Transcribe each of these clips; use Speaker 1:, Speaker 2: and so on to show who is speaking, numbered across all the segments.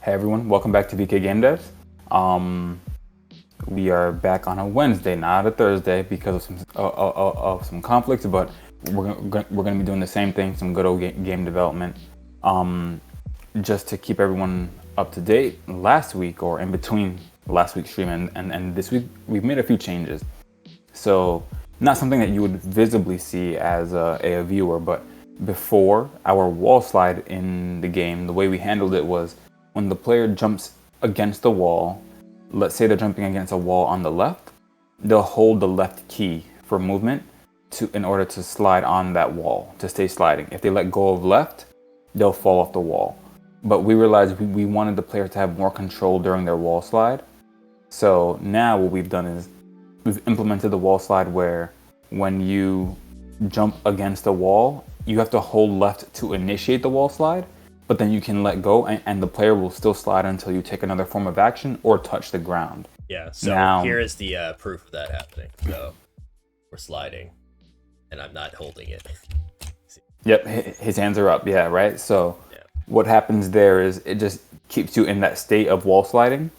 Speaker 1: Hey everyone, welcome back to VK Game Devs. We are back on a Wednesday, not a Thursday, because of some conflicts. But we're going to be doing the same thing, some good old game development. Just to keep everyone up to date. Last week, or in between last week's stream and this week, we've made a few changes. So not something that you would visibly see as a viewer, but before, our wall slide in the game, the way we handled it was when the player jumps against the wall, let's say they're jumping against a wall on the left, they'll hold the left key for movement in order to slide on that wall, to stay sliding. If they let go of left, they'll fall off the wall. But we realized we wanted the player to have more control during their wall slide. So now what we've done is we've implemented the wall slide where when you jump against a wall, you have to hold left to initiate the wall slide, but then you can let go and the player will still slide until you take another form of action or touch the ground.
Speaker 2: Yeah, so here is the proof of that happening. So we're sliding, and I'm not holding it.
Speaker 1: Yep, his hands are up, yeah, right? So what happens there is it just keeps you in that state of wall sliding,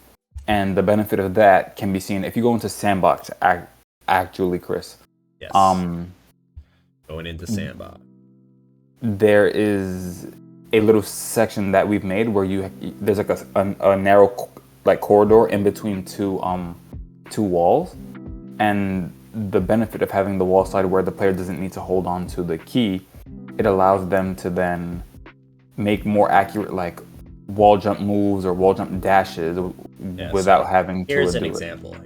Speaker 1: and the benefit of that can be seen if you go into Sandbox, actually, Chris.
Speaker 2: Yes. Going into Sandbox.
Speaker 1: There is a little section that we've made where there's like a narrow corridor in between two walls, and the benefit of having the wall slide where the player doesn't need to hold on to the key, it allows them to then make more accurate wall jump moves or wall jump dashes without having to.
Speaker 2: Here's an example.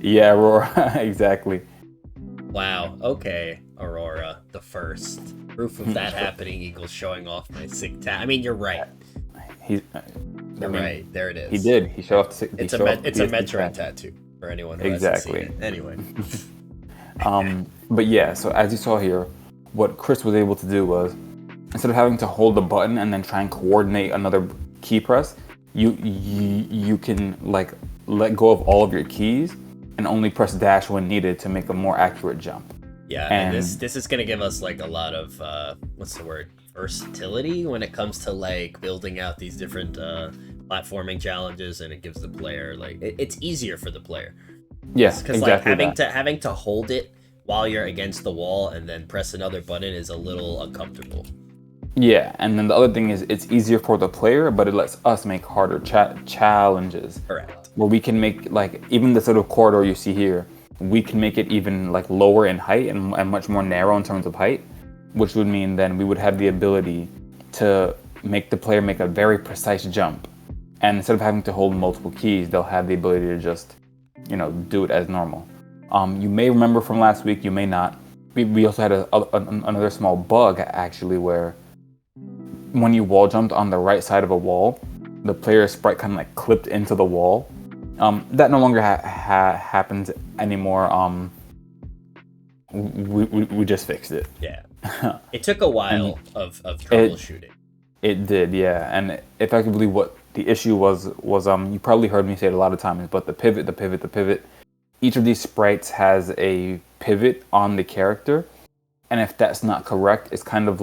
Speaker 1: Yeah, Aurora, exactly.
Speaker 2: Wow, okay, Aurora, the first. Proof of that happening equals showing off my sick tat. I mean, you're right. You're right, there it is.
Speaker 1: He did. He showed off the sick.
Speaker 2: It's a Metroid tattoo for anyone who hasn't seen it. Anyway.
Speaker 1: But yeah, so as you saw here, what Chris was able to do was, instead of having to hold the button and then try and coordinate another key press, you can let go of all of your keys and only press dash when needed to make a more accurate jump.
Speaker 2: Yeah, and this is gonna give us a lot of versatility when it comes to building out these different platforming challenges, and it gives the player it's easier for the player.
Speaker 1: Yes,
Speaker 2: because
Speaker 1: exactly
Speaker 2: having to hold it while you're against the wall and then press another button is a little uncomfortable.
Speaker 1: Yeah, and then the other thing is it's easier for the player, but it lets us make harder challenges.
Speaker 2: Correct.
Speaker 1: Where we can make even this little corridor you see here, we can make it even lower in height and much more narrow in terms of height, which would mean then we would have the ability to make the player make a very precise jump. And instead of having to hold multiple keys, they'll have the ability to just, do it as normal. You may remember from last week, you may not. We also had another small bug actually where when you wall jumped on the right side of a wall, the player's sprite kind of clipped into the wall. That no longer happens anymore. We just fixed it.
Speaker 2: Yeah. It took a while of troubleshooting.
Speaker 1: It did, yeah. And effectively what the issue was you probably heard me say it a lot of times, but the pivot. Each of these sprites has a pivot on the character, and if that's not correct, it's kind of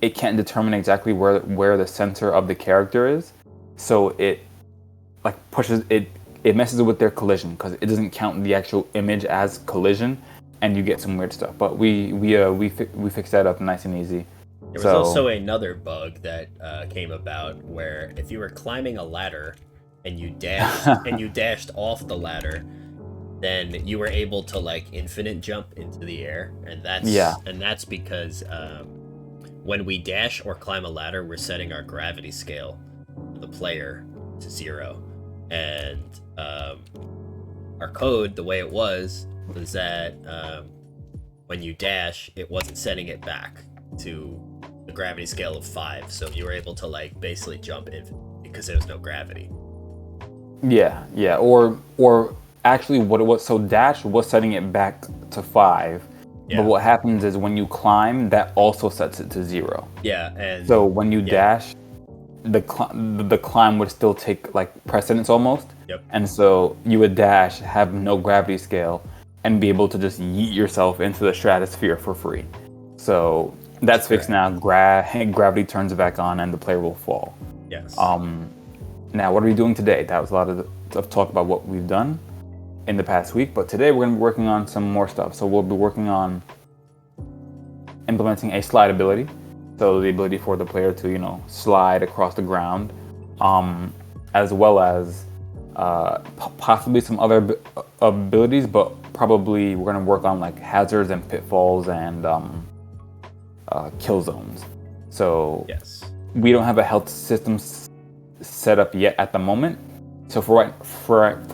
Speaker 1: it can't determine exactly where the center of the character is. So it pushes it messes with their collision because it doesn't count the actual image as collision, and you get some weird stuff. But we fixed that up nice and easy.
Speaker 2: There was also another bug that came about where if you were climbing a ladder and you dashed off the ladder, then you were able to infinite jump into the air, and that's because when we dash or climb a ladder, we're setting our gravity scale for the player to 0. And our code, the way it was that when you dash, it wasn't setting it back to the gravity scale of 5, so you were able to basically jump in because there was no gravity.
Speaker 1: Yeah, or actually what it was, so dash was setting it back to 5. Yeah. But what happens is when you climb, that also sets it to 0.
Speaker 2: Yeah, and
Speaker 1: so when you dash, the climb would still take precedence almost.
Speaker 2: Yep.
Speaker 1: And so you would dash, have no gravity scale, and be able to just yeet yourself into the stratosphere for free. So That's fixed now. Gravity turns back on, and the player will fall.
Speaker 2: Yes.
Speaker 1: Now, what are we doing today? That was a lot of talk about what we've done in the past week, but today we're going to be working on some more stuff. So we'll be working on implementing a slide ability, so the ability for the player to slide across the ground, as well as possibly some other abilities, but probably we're going to work on like hazards and pitfalls and kill zones. So
Speaker 2: yes,
Speaker 1: we don't have a health system set up yet at the moment. So for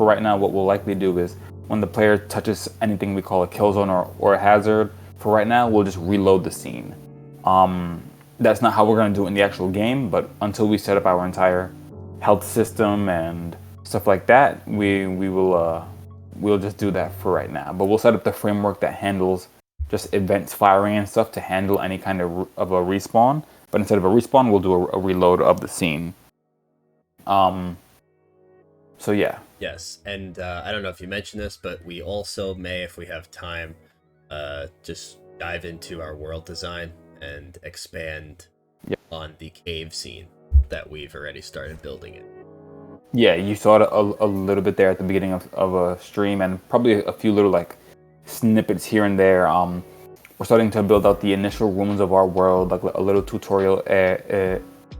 Speaker 1: right now, what we'll likely do is when the player touches anything we call a kill zone or a hazard, for right now, we'll just reload the scene. That's not how we're going to do it in the actual game, but until we set up our entire health system and stuff like that, we'll just do that for right now. But we'll set up the framework that handles just events firing and stuff to handle any kind of a respawn. But instead of a respawn, we'll do a reload of the scene. So yeah.
Speaker 2: Yes, and I don't know if you mentioned this, but we also may, if we have time, just dive into our world design and expand on the cave scene that we've already started building it.
Speaker 1: Yeah, you saw it a little bit there at the beginning of a stream, and probably a few little like snippets here and there. We're starting to build out the initial rooms of our world, like a little tutorial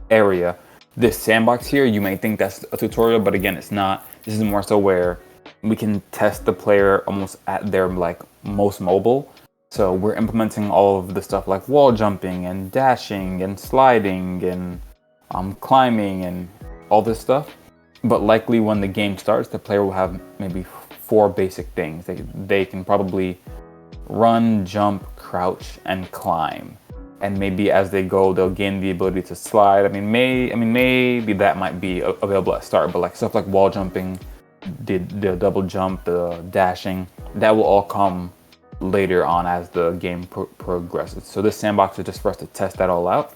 Speaker 1: area. This sandbox here, you may think that's a tutorial, but again, it's not. This is more so where we can test the player almost at their like most mobile. So we're implementing all of the stuff like wall jumping and dashing and sliding and climbing and all this stuff. But likely when the game starts, the player will have maybe 4 basic things. They can probably run, jump, crouch, and climb. And maybe as they go, they'll gain the ability to slide. Maybe that might be available at start, but like stuff like wall jumping, the double jump, the dashing, that will all come later on as the game progresses. So this sandbox is just for us to test that all out.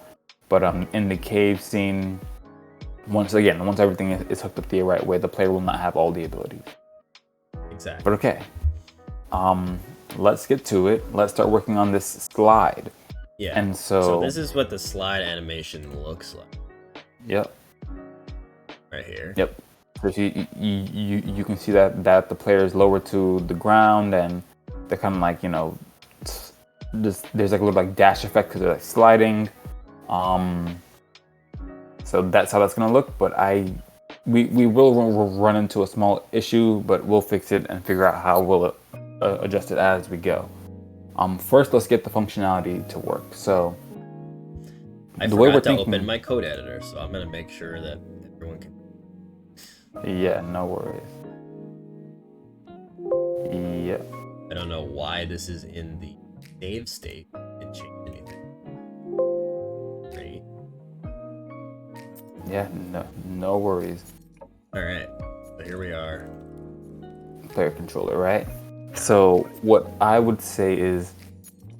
Speaker 1: But in the cave scene, once everything is hooked up the right way, the player will not have all the abilities.
Speaker 2: Exactly.
Speaker 1: But okay, let's get to it. Let's start working on this slide.
Speaker 2: Yeah.
Speaker 1: And so
Speaker 2: this is what the slide animation looks like.
Speaker 1: Yep.
Speaker 2: Right here.
Speaker 1: Yep. So you can see that the player is lowered to the ground, and they're kind of like there's like a little like dash effect because they're like sliding. So that's how that's gonna look. But we will run into a small issue, but we'll fix it and figure out how we'll adjust it as we go. First, let's get the functionality to work. So
Speaker 2: I forgot to open my code editor, so I'm gonna make sure that everyone can.
Speaker 1: Yeah, no worries. Yeah.
Speaker 2: I don't know why this is in the save state. Didn't change anything. Great.
Speaker 1: Yeah, no worries.
Speaker 2: All right, so here we are.
Speaker 1: Player controller, right? So what I would say is,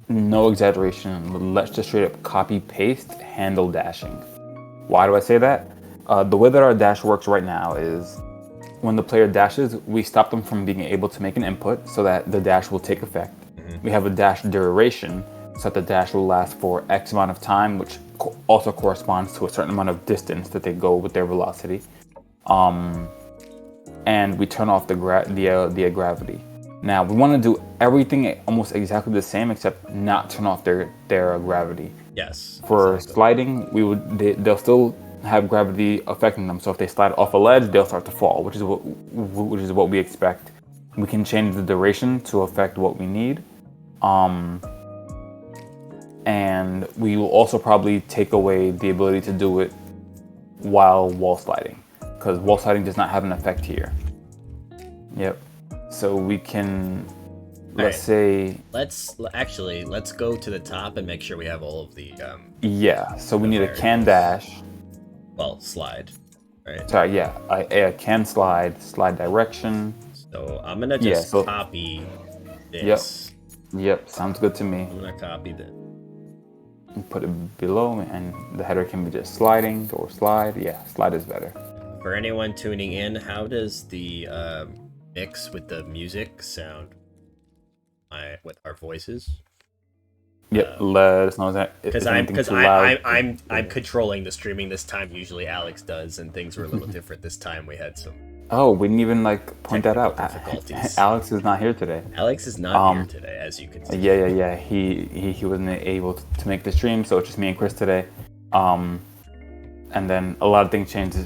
Speaker 1: no exaggeration, let's just straight up copy paste handle dashing. Why do I say that? The way that our dash works right now is when the player dashes, we stop them from being able to make an input so that the dash will take effect. We have a dash duration so that the dash will last for X amount of time, which also corresponds to a certain amount of distance that they go with their velocity. And we turn off the gravity. Now we want to do everything almost exactly the same, except not turn off their gravity.
Speaker 2: Yes.
Speaker 1: For sliding, they'll still have gravity affecting them. So if they slide off a ledge, they'll start to fall, which is what we expect. We can change the duration to affect what we need, and we will also probably take away the ability to do it while wall sliding, because wall sliding does not have an effect here. Yep. So we can, let's
Speaker 2: go to the top and make sure we have all of the
Speaker 1: yeah, so we need a can dash.
Speaker 2: Well, slide, right?
Speaker 1: Sorry, yeah, a can slide direction.
Speaker 2: So I'm gonna just copy this.
Speaker 1: Yep, sounds good to me.
Speaker 2: I'm gonna copy this.
Speaker 1: Put it below, and the header can be just sliding or slide. Yeah, slide is better.
Speaker 2: For anyone tuning in, how does the mix with the music sound with our voices?
Speaker 1: Yep. Let us know that if
Speaker 2: Because
Speaker 1: anything too loud.
Speaker 2: I'm controlling the streaming this time. Usually Alex does, and things were a little different this time. We had some
Speaker 1: Oh, we didn't even like point that
Speaker 2: technical
Speaker 1: out.
Speaker 2: difficulties.
Speaker 1: Alex is not here today.
Speaker 2: Alex is not here today, as you can see.
Speaker 1: Yeah. He wasn't able to make the stream, so it's just me and Chris today. And then a lot of things changed.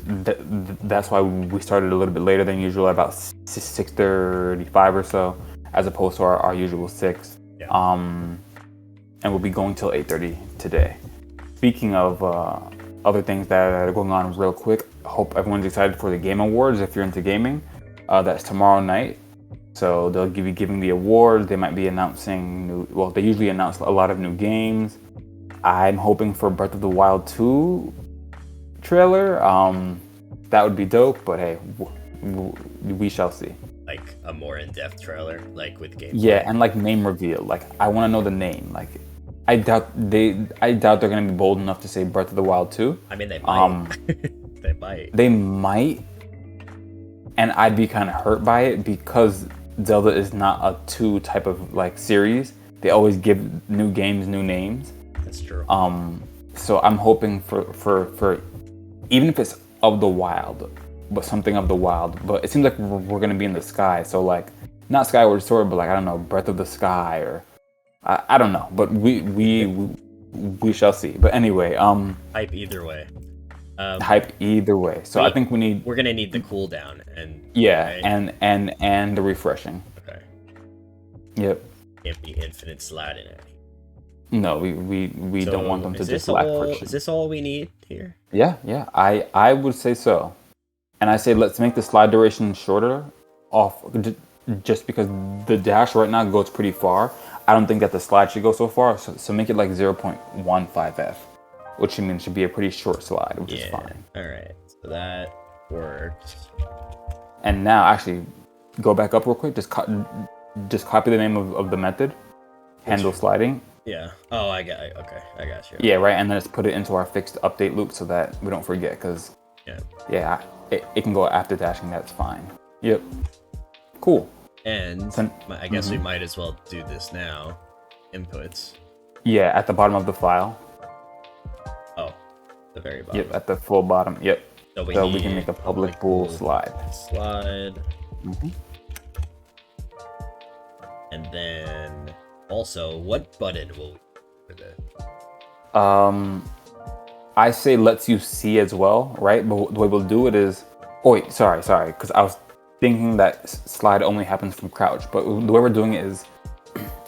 Speaker 1: That's why we started a little bit later than usual, about 6:35 or so, as opposed to our usual 6.
Speaker 2: Yeah.
Speaker 1: And we'll be going till 8:30 today. Speaking of other things that are going on real quick, hope everyone's excited for the Game Awards if you're into gaming. That's tomorrow night. So they'll be giving the awards. They might be announcing they usually announce a lot of new games. I'm hoping for Breath of the Wild 2 trailer. That would be dope, but hey, we shall see.
Speaker 2: Like a more in-depth trailer, like with gameplay.
Speaker 1: Yeah, and like name reveal. Like I want to know the name. Like I doubt they're gonna be bold enough to say Breath of the Wild 2.
Speaker 2: I mean, they might. They might.
Speaker 1: They might, and I'd be kind of hurt by it because Zelda is not a 2 type of like series. They always give new games new names.
Speaker 2: That's true.
Speaker 1: So I'm hoping for even if it's of the wild, but something of the wild. But it seems like we're gonna be in the sky. So like not Skyward Sword, but like I don't know, Breath of the Sky or. I don't know, but we shall see. But anyway,
Speaker 2: hype either way.
Speaker 1: Hype either way. So I think we're
Speaker 2: gonna need the cooldown and
Speaker 1: right? and the refreshing.
Speaker 2: Okay.
Speaker 1: Yep.
Speaker 2: Can't be infinite sliding it.
Speaker 1: No, we don't want them to just lack friction.
Speaker 2: Is this all we need here?
Speaker 1: Yeah. I would say so, and I say let's make the slide duration shorter, just because the dash right now goes pretty far. I don't think that the slide should go so far, so make it like 0.15f, which means should be a pretty short slide, which is fine.
Speaker 2: All right, so that works.
Speaker 1: And now, actually, go back up real quick. Just copy the name of the method, handle sliding.
Speaker 2: Yeah. Oh, I got you.
Speaker 1: Yeah, right. And then just put it into our fixed update loop so that we don't forget, because it can go after dashing. That's fine. Yep. Cool.
Speaker 2: And I guess we might as well do this now. Inputs.
Speaker 1: Yeah, at the bottom of the file.
Speaker 2: Oh, the very bottom.
Speaker 1: Yep, at the full bottom. Yep.
Speaker 2: So we
Speaker 1: can make a public pool slide.
Speaker 2: And then also, what button will we put it?
Speaker 1: I say lets you see as well, right? But the way we'll do it is. Oh wait, sorry, because I was thinking that slide only happens from crouch, but the way we're doing it is,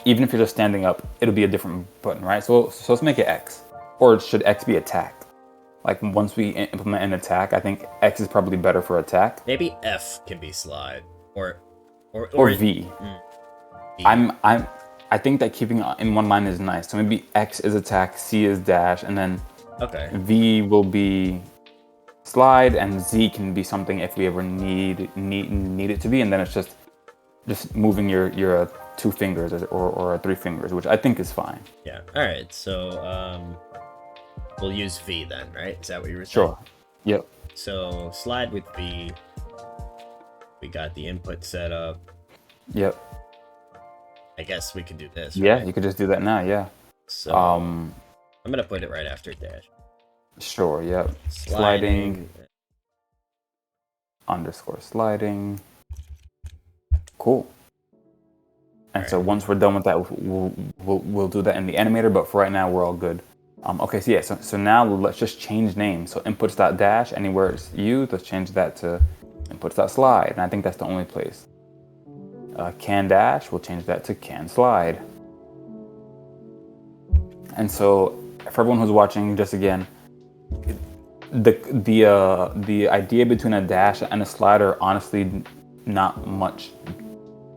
Speaker 1: even if you're just standing up, it'll be a different button, right? So let's make it X, or should X be attack? Like once we implement an attack, I think X is probably better for attack.
Speaker 2: Maybe F can be slide, or
Speaker 1: V. I think that keeping in one line is nice. So maybe X is attack, C is dash, and then V will be slide, and Z can be something if we ever need it to be, and then it's just moving your 2 fingers or 3 fingers, which I think is fine.
Speaker 2: Yeah. All right. So we'll use V then, right? Is that what you were saying?
Speaker 1: Sure. Yep.
Speaker 2: So slide with V. We got the input set up.
Speaker 1: Yep.
Speaker 2: I guess we could do this.
Speaker 1: Yeah,
Speaker 2: right?
Speaker 1: You could just do that now. Yeah.
Speaker 2: So I'm gonna put it right after dash.
Speaker 1: Sure, yep. Sliding underscore sliding. Cool. And so once we're done with that, we'll do that in the animator, but for right now, we're all good. Okay, so now let's just change names. So inputs.dash, anywhere it's used, let's change that to inputs.slide. And I think that's the only place. Can dash, we'll change that to can slide. And so for everyone who's watching, just again, the idea between a dash and a slide are honestly not much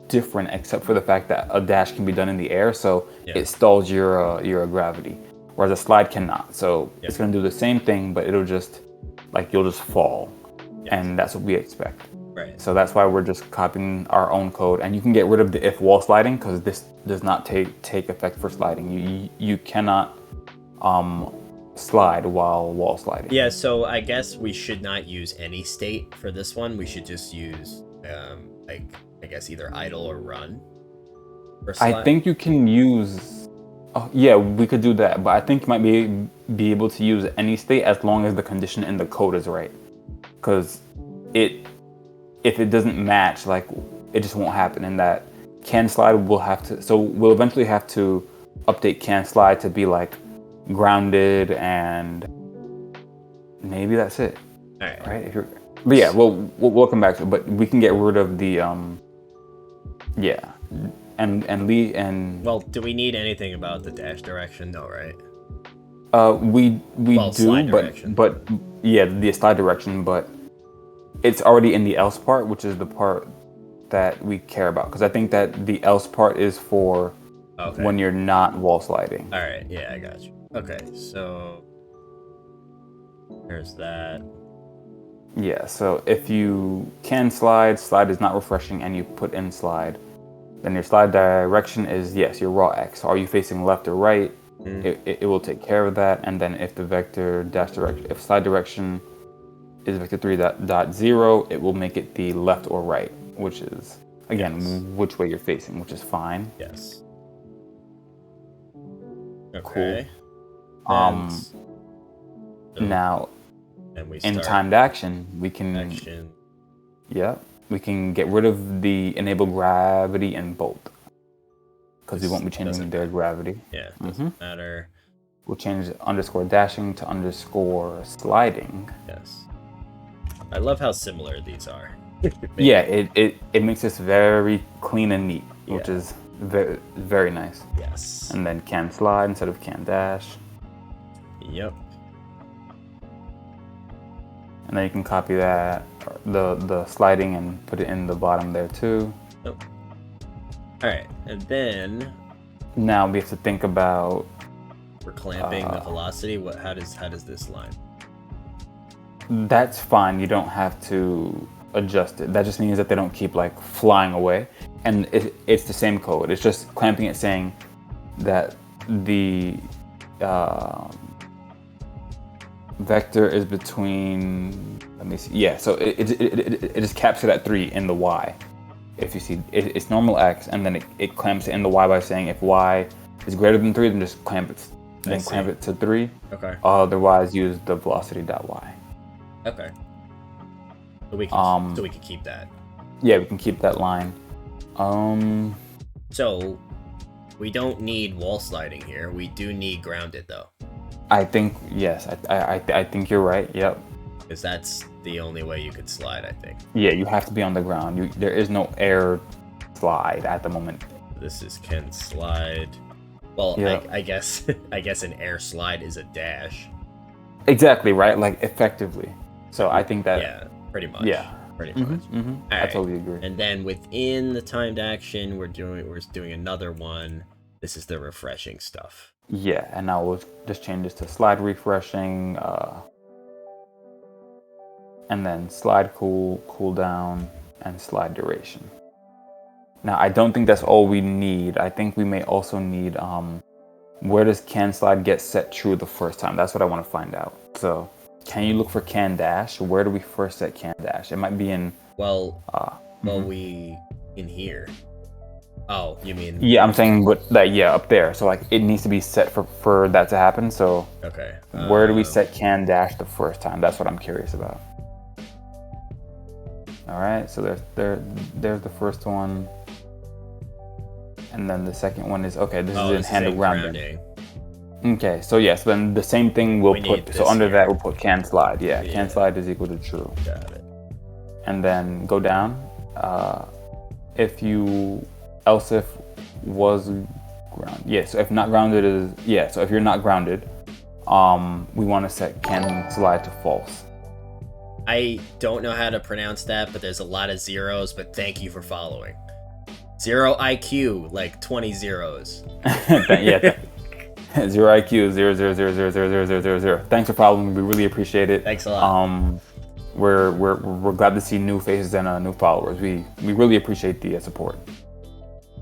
Speaker 1: different, except for the fact that a dash can be done in the air, so it stalls your gravity, whereas a slide cannot. So it's going to do the same thing, but it'll just you'll just fall, and that's what we expect.
Speaker 2: Right.
Speaker 1: So that's why we're just copying our own code, and you can get rid of the if wall sliding because this does not take effect for sliding. You cannot slide while wall sliding.
Speaker 2: Yeah, so I guess we should not use any state for this one. We should just use I guess either idle or run for slide.
Speaker 1: I think you can use Oh, yeah, we could do that, but I think you might be able to use any state as long as the condition in the code is right. Because if it doesn't match, like it just won't happen. And that can slide will have to. So we'll eventually have to update can slide to be like grounded, and maybe that's it.
Speaker 2: All right.
Speaker 1: Right? But yeah, we'll come back to it. But we can get rid of the yeah. And Lee and
Speaker 2: Well, do we need anything about the dash direction? No, right?
Speaker 1: we
Speaker 2: Well,
Speaker 1: do,
Speaker 2: slide direction.
Speaker 1: but yeah, the slide direction, but it's already in the else part, which is the part that we care about. Because I think that the else part is for when you're not wall sliding.
Speaker 2: All right, yeah, I got you. Okay, so there's that.
Speaker 1: Yeah, so if you can slide is not refreshing, and you put in slide, then your slide direction is, yes, your raw X. Are you facing left or right? It will take care of that. And then if the vector dash direction, if slide direction is vector 3.0, it will make it the left or right, which is, again, which way you're facing, which is fine.
Speaker 2: Yes. Okay.
Speaker 1: Cool. Now,
Speaker 2: and we
Speaker 1: in timed action, we can we can get rid of the enable gravity and bolt, because we won't be changing their gravity.
Speaker 2: Yeah, doesn't matter.
Speaker 1: We'll change underscore dashing to underscore sliding.
Speaker 2: Yes. I love how similar these are.
Speaker 1: Yeah, it makes this very clean and neat, which is very, very nice.
Speaker 2: Yes.
Speaker 1: And then can slide instead of can dash.
Speaker 2: Yep.
Speaker 1: And then you can copy that, the sliding, and put it in the bottom there too.
Speaker 2: Oh. All right, and then
Speaker 1: now we have to think about,
Speaker 2: we're clamping the velocity. How does this line?
Speaker 1: That's fine. You don't have to adjust it. That just means that they don't keep like flying away. And it's the same code. It's just clamping it, saying that the vector is between, let me see. Yeah, so it just caps it at 3 in the Y. If you see, it's normal X, and then it clamps it in the Y by saying if Y is greater than 3, then just clamp it. Then clamp it to 3.
Speaker 2: Okay.
Speaker 1: Otherwise, use the velocity.y.
Speaker 2: Okay. So we can keep that.
Speaker 1: Yeah, we can keep that line.
Speaker 2: So we don't need wall sliding here. We do need grounded though.
Speaker 1: I think yes. I think you're right. Yep.
Speaker 2: Because that's the only way you could slide, I think.
Speaker 1: Yeah, you have to be on the ground. There is no air slide at the moment.
Speaker 2: This is can slide. Well,
Speaker 1: yeah.
Speaker 2: I guess an air slide is a dash.
Speaker 1: Exactly right. Like effectively. So I think that.
Speaker 2: Yeah, pretty much.
Speaker 1: Yeah.
Speaker 2: Pretty much.
Speaker 1: I totally agree.
Speaker 2: And then within the timed action, we're doing another one. This is the refreshing stuff.
Speaker 1: Yeah, and now we'll just change this to slide refreshing, and then slide cooldown, and slide duration. Now I don't think that's all we need. I think we may also need where does can slide get set true the first time? That's what I want to find out. So can you look for can dash? Where do we first set can dash? It might be in
Speaker 2: we in here. Oh, you mean?
Speaker 1: Yeah, I'm saying but that up there. So like it needs to be set for that to happen. So
Speaker 2: okay.
Speaker 1: Where do we set can dash the first time? That's what I'm curious about. All right, so there's the first one, and then the second one is okay. This is in handle grounding. Okay, so yes, then the same thing we'll put. So under that we'll put can slide. Yeah, can slide is equal to true.
Speaker 2: Got it.
Speaker 1: And then go down. Else if was ground. Yeah, so if not grounded is so if you're not grounded, we want to set can slide to false.
Speaker 2: I don't know how to pronounce that, but there's a lot of zeros, but thank you for following. 0 IQ, like 20 zeros.
Speaker 1: Yeah. 0 IQ, 0. Thanks for following. We really appreciate it.
Speaker 2: Thanks a lot.
Speaker 1: We're glad to see new faces and new followers. We really appreciate the support.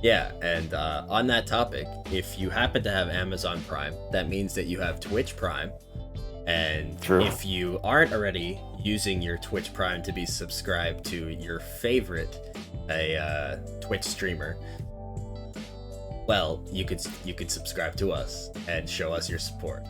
Speaker 2: Yeah, and on that topic, if you happen to have Amazon Prime, that means that you have Twitch Prime. And if you aren't already using your Twitch Prime to be subscribed to your favorite Twitch streamer, Well, you could subscribe to us and show us your support.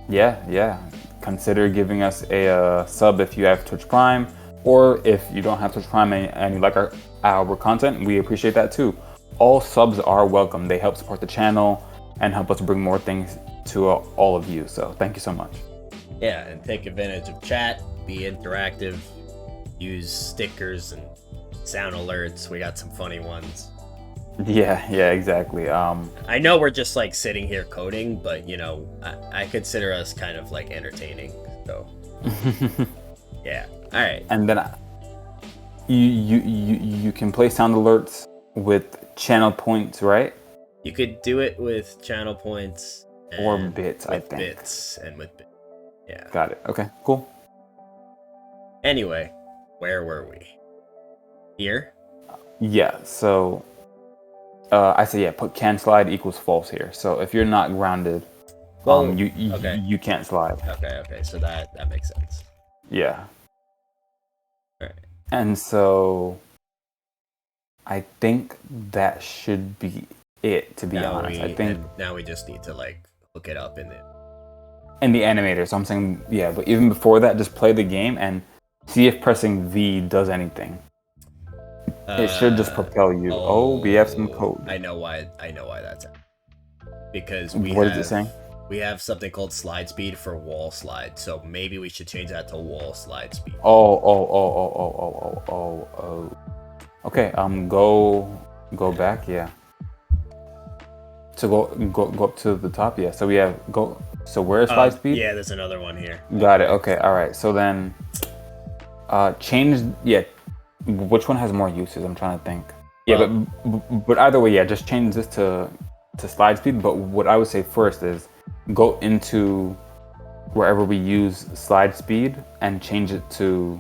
Speaker 1: Yeah. Consider giving us a sub if you have Twitch Prime, or if you don't have Twitch Prime and you like our content, we appreciate that too. All subs are welcome. They help support the channel and help us bring more things to all of you. So thank you so much.
Speaker 2: Yeah, and take advantage of chat, be interactive, use stickers and sound alerts. We got some funny ones.
Speaker 1: Yeah, exactly.
Speaker 2: I know we're just like sitting here coding, but you know, I consider us kind of like entertaining. So yeah. All right.
Speaker 1: And then you can play sound alerts with channel points, right?
Speaker 2: You could do it with channel points
Speaker 1: or bits, I think.
Speaker 2: Bits and with bits. Yeah.
Speaker 1: Got it. Okay, cool.
Speaker 2: Anyway, where were we? Here?
Speaker 1: Yeah, so I say put can slide equals false here. So if you're not grounded,
Speaker 2: well,
Speaker 1: you can't slide.
Speaker 2: Okay, so that makes sense.
Speaker 1: Yeah.
Speaker 2: Alright.
Speaker 1: And so I think that should be it, to be honest. I think
Speaker 2: now we just need to like look it up in
Speaker 1: the animator. So I'm saying but even before that, just play the game and see if pressing V does anything. It should just propel you. We have some code.
Speaker 2: I know why that's happening. Because
Speaker 1: what is it saying?
Speaker 2: We have something called slide speed for wall slide, so maybe we should change that to wall slide speed.
Speaker 1: Okay, go back, So go up to the top, So we have so where's slide speed?
Speaker 2: Yeah, there's another one here.
Speaker 1: Got it. Okay, all right. So then change which one has more uses? I'm trying to think. But either way, just change this to slide speed. But what I would say first is go into wherever we use slide speed and change it to,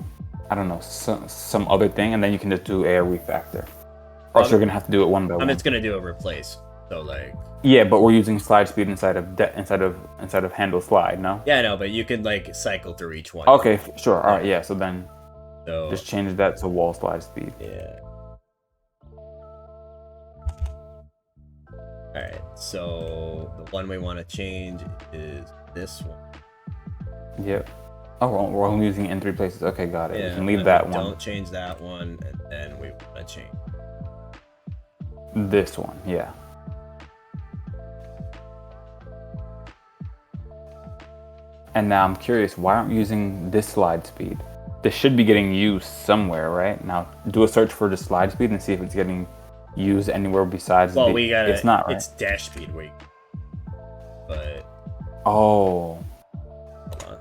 Speaker 1: I don't know, some other thing, and then you can just do AoE factor. Or else you're gonna have to do it one by one.
Speaker 2: I'm just gonna do a replace. So like.
Speaker 1: Yeah, but we're using slide speed inside of handle slide, no?
Speaker 2: Yeah, I know, but you can like cycle through each one.
Speaker 1: Okay, sure. All right, yeah. So then.
Speaker 2: So
Speaker 1: just change that to wall slide speed.
Speaker 2: Yeah. Alright, so the one we want to change is this one.
Speaker 1: Yep. Oh, we're only using it in 3 places. Okay, got it.
Speaker 2: Yeah,
Speaker 1: we can leave that one.
Speaker 2: Don't change that one, and then we want to change
Speaker 1: this one, yeah. And now I'm curious, why aren't we using this slide speed? This should be getting used somewhere, right? Now, do a search for the slide speed and see if it's getting used anywhere besides.
Speaker 2: Well, we got
Speaker 1: it's not, right?
Speaker 2: It's dash speed, but.
Speaker 1: Oh.
Speaker 2: Hold on.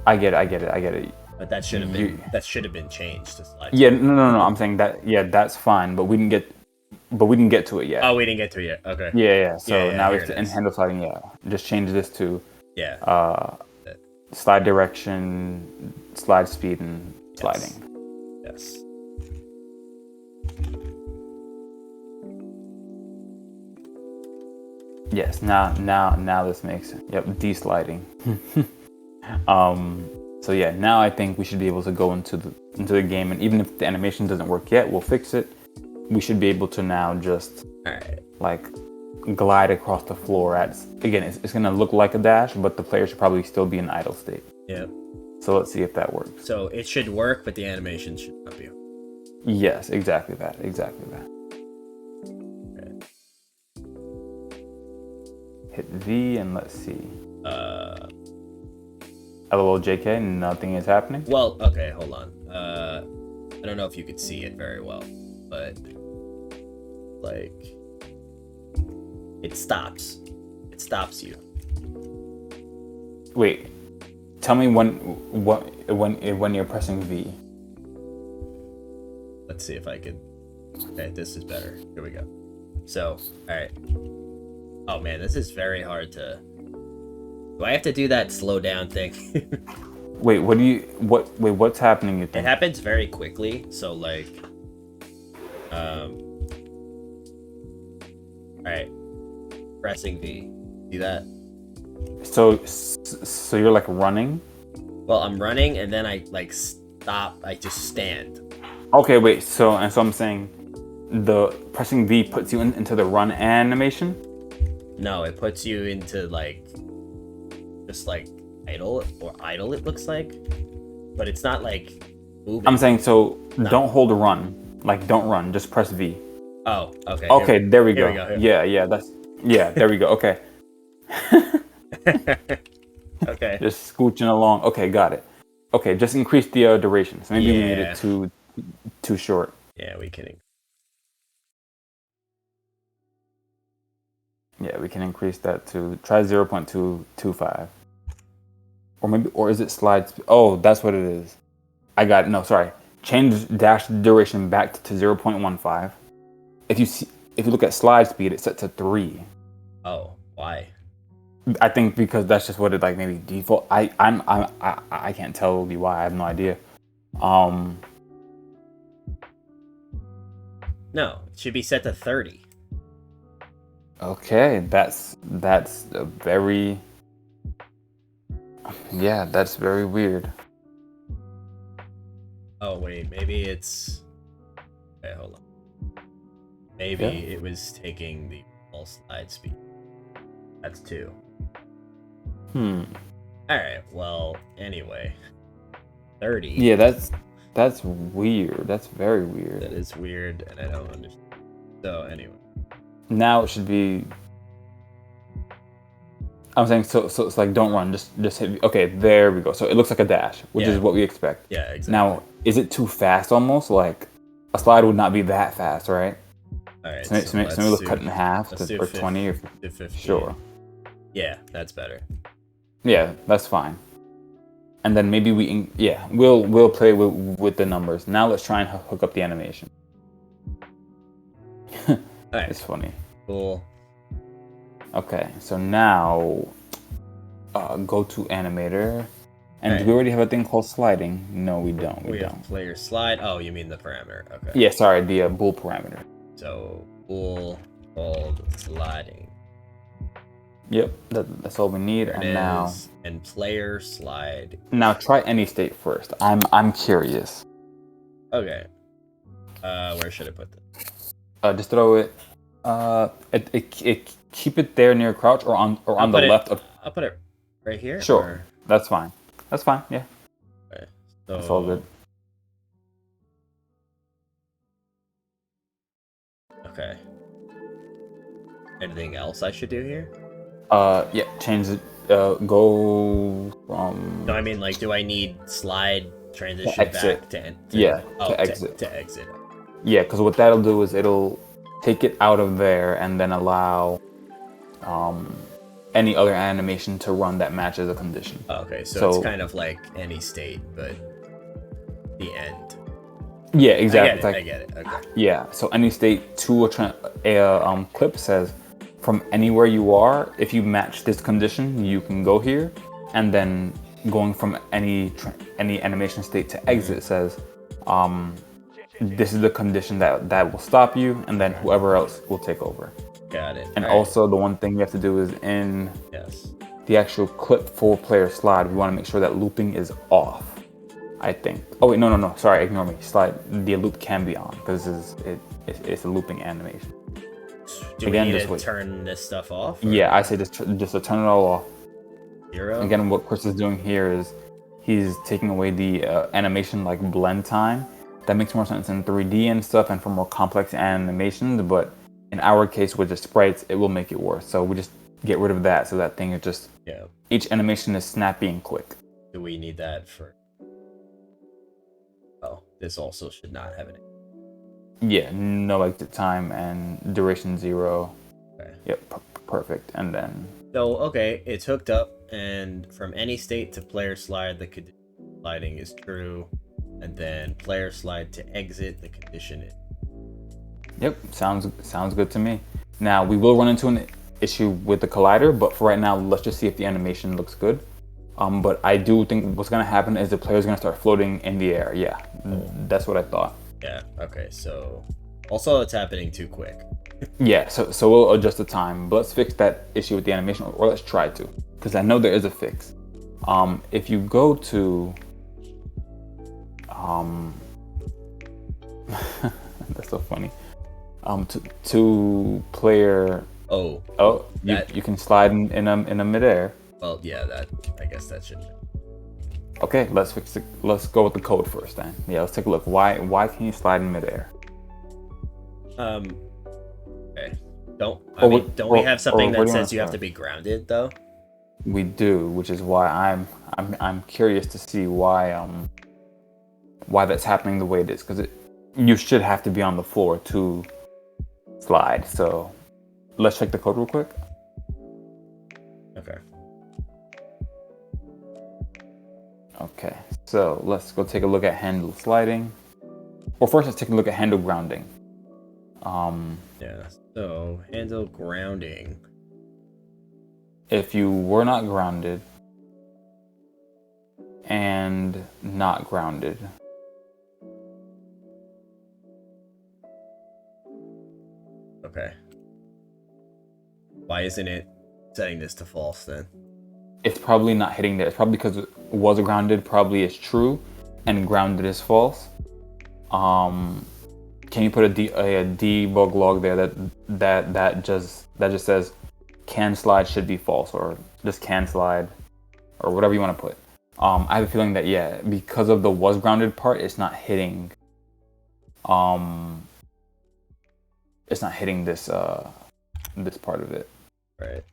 Speaker 1: I get it.
Speaker 2: But that should have been changed to slide.
Speaker 1: Yeah, no. I'm saying that. Yeah, that's fine, but we didn't get to it yet.
Speaker 2: Oh, we didn't get to it yet. Okay.
Speaker 1: Yeah. So now it's in handle sliding. Yeah, just change this to.
Speaker 2: Yeah.
Speaker 1: Slide direction, slide speed, and sliding.
Speaker 2: Yes.
Speaker 1: Yes. Now this makes sense. Yep. De-sliding. So yeah. Now I think we should be able to go into the game, and even if the animation doesn't work yet, we'll fix it. We should be able to now just like glide across the floor it's going to look like a dash, but the player should probably still be in idle state.
Speaker 2: Yeah.
Speaker 1: So let's see if that works.
Speaker 2: So it should work, but the animation should not be.
Speaker 1: Yes, exactly that.
Speaker 2: Okay.
Speaker 1: Hit V and let's see. LOL JK, nothing is happening.
Speaker 2: Well, okay, hold on. I don't know if you could see it very well, but like it stops you.
Speaker 1: Wait, tell me when you're pressing V.
Speaker 2: Let's see if I can. Okay, this is better. Here we go. So, all right. Oh man, this is very hard to. Do I have to do that slow down thing?
Speaker 1: Wait, what's happening, you think?
Speaker 2: It happens very quickly, so like alright. Pressing V. See that?
Speaker 1: So you're like running?
Speaker 2: Well, I'm running and then I like stop, I just stand.
Speaker 1: Okay, wait, so I'm saying the pressing V puts you into the run animation?
Speaker 2: No, it puts you into like just like idle it looks like, but it's not like moving.
Speaker 1: I'm saying so. Don't hold a run. Like don't run. Just press V.
Speaker 2: Oh, okay.
Speaker 1: Okay, there we
Speaker 2: here
Speaker 1: go.
Speaker 2: we go.
Speaker 1: Yeah, there we go. Okay.
Speaker 2: Okay.
Speaker 1: Just scooching along. Okay, got it. Okay, just increase the duration. So maybe we made it too short.
Speaker 2: Yeah, we can.
Speaker 1: Yeah, we can increase that to try 0.225. Or is it slide speed? Oh, that's what it is. I got it. No, sorry. Change dash duration back to 0.15. If you look at slide speed, it's set to 3.
Speaker 2: Oh, why?
Speaker 1: I think because that's just what it like maybe default. I can't tell you why. I have no idea.
Speaker 2: No, it should be set to 30.
Speaker 1: Okay, that's a very that's very weird.
Speaker 2: Oh wait, maybe it's. Okay, hold on. Maybe it was taking the full slide speed. That's 2. All right. Well, anyway, 30.
Speaker 1: Yeah, that's weird. That's very weird.
Speaker 2: That is weird, and I don't understand. So anyway,
Speaker 1: now it should be. I'm saying so it's like don't run. Just hit. Okay, there we go. So it looks like a dash, which is what we expect.
Speaker 2: Yeah, exactly.
Speaker 1: Now, is it too fast? Almost like a slide would not be that fast, right?
Speaker 2: All right.
Speaker 1: So maybe let's cut it in half or 20 or
Speaker 2: 50.
Speaker 1: Sure.
Speaker 2: Yeah, that's better.
Speaker 1: Yeah, that's fine. And then maybe we'll play with the numbers. Now let's try and hook up the animation.
Speaker 2: All right.
Speaker 1: It's funny.
Speaker 2: Cool.
Speaker 1: Okay, so now go to animator. And do we already have a thing called sliding? No, we don't. We don't.
Speaker 2: Have player slide. Oh, you mean the parameter? Okay.
Speaker 1: Yeah, sorry, the bool parameter.
Speaker 2: So bool called sliding.
Speaker 1: Yep, that's all we need.
Speaker 2: And player slide.
Speaker 1: Now try any state first. I'm curious.
Speaker 2: Okay. Where should I put this?
Speaker 1: Just throw it. Keep it there near crouch or on the left of.
Speaker 2: I'll put it right here.
Speaker 1: Sure,
Speaker 2: or?
Speaker 1: That's fine. That's fine. Yeah.
Speaker 2: Okay. So
Speaker 1: that's all good.
Speaker 2: Okay. Anything else I should do here?
Speaker 1: Yeah. Change it. Go from.
Speaker 2: No, I mean like, do I need slide transition back to
Speaker 1: exit?
Speaker 2: To exit.
Speaker 1: Yeah, because what that'll do is it'll take it out of there and then allow any other animation to run that matches a condition.
Speaker 2: Okay, so it's kind of like any state, but the end.
Speaker 1: Yeah, exactly.
Speaker 2: I get it. Okay.
Speaker 1: Yeah, so any state to a clip says from anywhere you are, if you match this condition, you can go here, and then going from any animation state to exit says this is the condition that will stop you, and then whoever else will take over.
Speaker 2: Got it.
Speaker 1: And also the one thing you have to do is in the actual clip for player slide, we want to make sure that looping is off, I think. Oh wait, no, sorry, ignore me. Slide, the loop can be on because it's a looping animation.
Speaker 2: Do we need to turn this stuff off? Or?
Speaker 1: Yeah, I say just to turn it all off.
Speaker 2: 0?
Speaker 1: Again, what Chris is doing here is he's taking away the animation like blend time. That makes more sense in 3D and stuff and for more complex animations, but in our case with the sprites, it will make it worse. So we just get rid of that so that thing is just, each animation is snappy and quick.
Speaker 2: Do we need that for... Oh, this also should not have it.
Speaker 1: Yeah, no exit time and duration 0.
Speaker 2: Okay.
Speaker 1: Yep, perfect. And then...
Speaker 2: So, okay, it's hooked up, and from any state to player slide, the sliding is true. And then player slide to exit, the condition is.
Speaker 1: Yep, sounds good to me. Now we will run into an issue with the collider, but for right now, let's just see if the animation looks good. But I do think what's gonna happen is the player's gonna start floating in the air. Yeah, that's what I thought.
Speaker 2: Yeah. Okay. So also it's happening too quick.
Speaker 1: Yeah. So we'll adjust the time. But let's fix that issue with the animation, or let's try to, because I know there is a fix. If you go to that's so funny. Two player.
Speaker 2: Oh,
Speaker 1: Oh,
Speaker 2: that.
Speaker 1: you can slide in a midair.
Speaker 2: Well, yeah, that. I guess that should.
Speaker 1: Okay, let's fix it. Let's go with the code first then. Yeah, let's take a look. Why can you slide in midair?
Speaker 2: Okay. Don't we have something
Speaker 1: where
Speaker 2: that
Speaker 1: do you want
Speaker 2: says
Speaker 1: to
Speaker 2: you have to
Speaker 1: start?
Speaker 2: be grounded though?
Speaker 1: We do, which is why I'm curious to see why that's happening the way it is, because you should have to be on the floor to slide. So let's check the code real quick.
Speaker 2: Okay.
Speaker 1: Okay, so let's go take a look at handle sliding. Well, first let's take a look at handle grounding.
Speaker 2: Yeah. So handle grounding.
Speaker 1: If you were not grounded and not grounded,
Speaker 2: Okay. Why isn't it setting this to false then?
Speaker 1: it's probably not hitting there. It's probably because it was grounded probably is true and grounded is false. Can you put a debug log there that just says can slide should be false, or just can slide, or whatever you want to put. I have a feeling that yeah, because of the was grounded part, it's not hitting this this part of it.
Speaker 2: Right.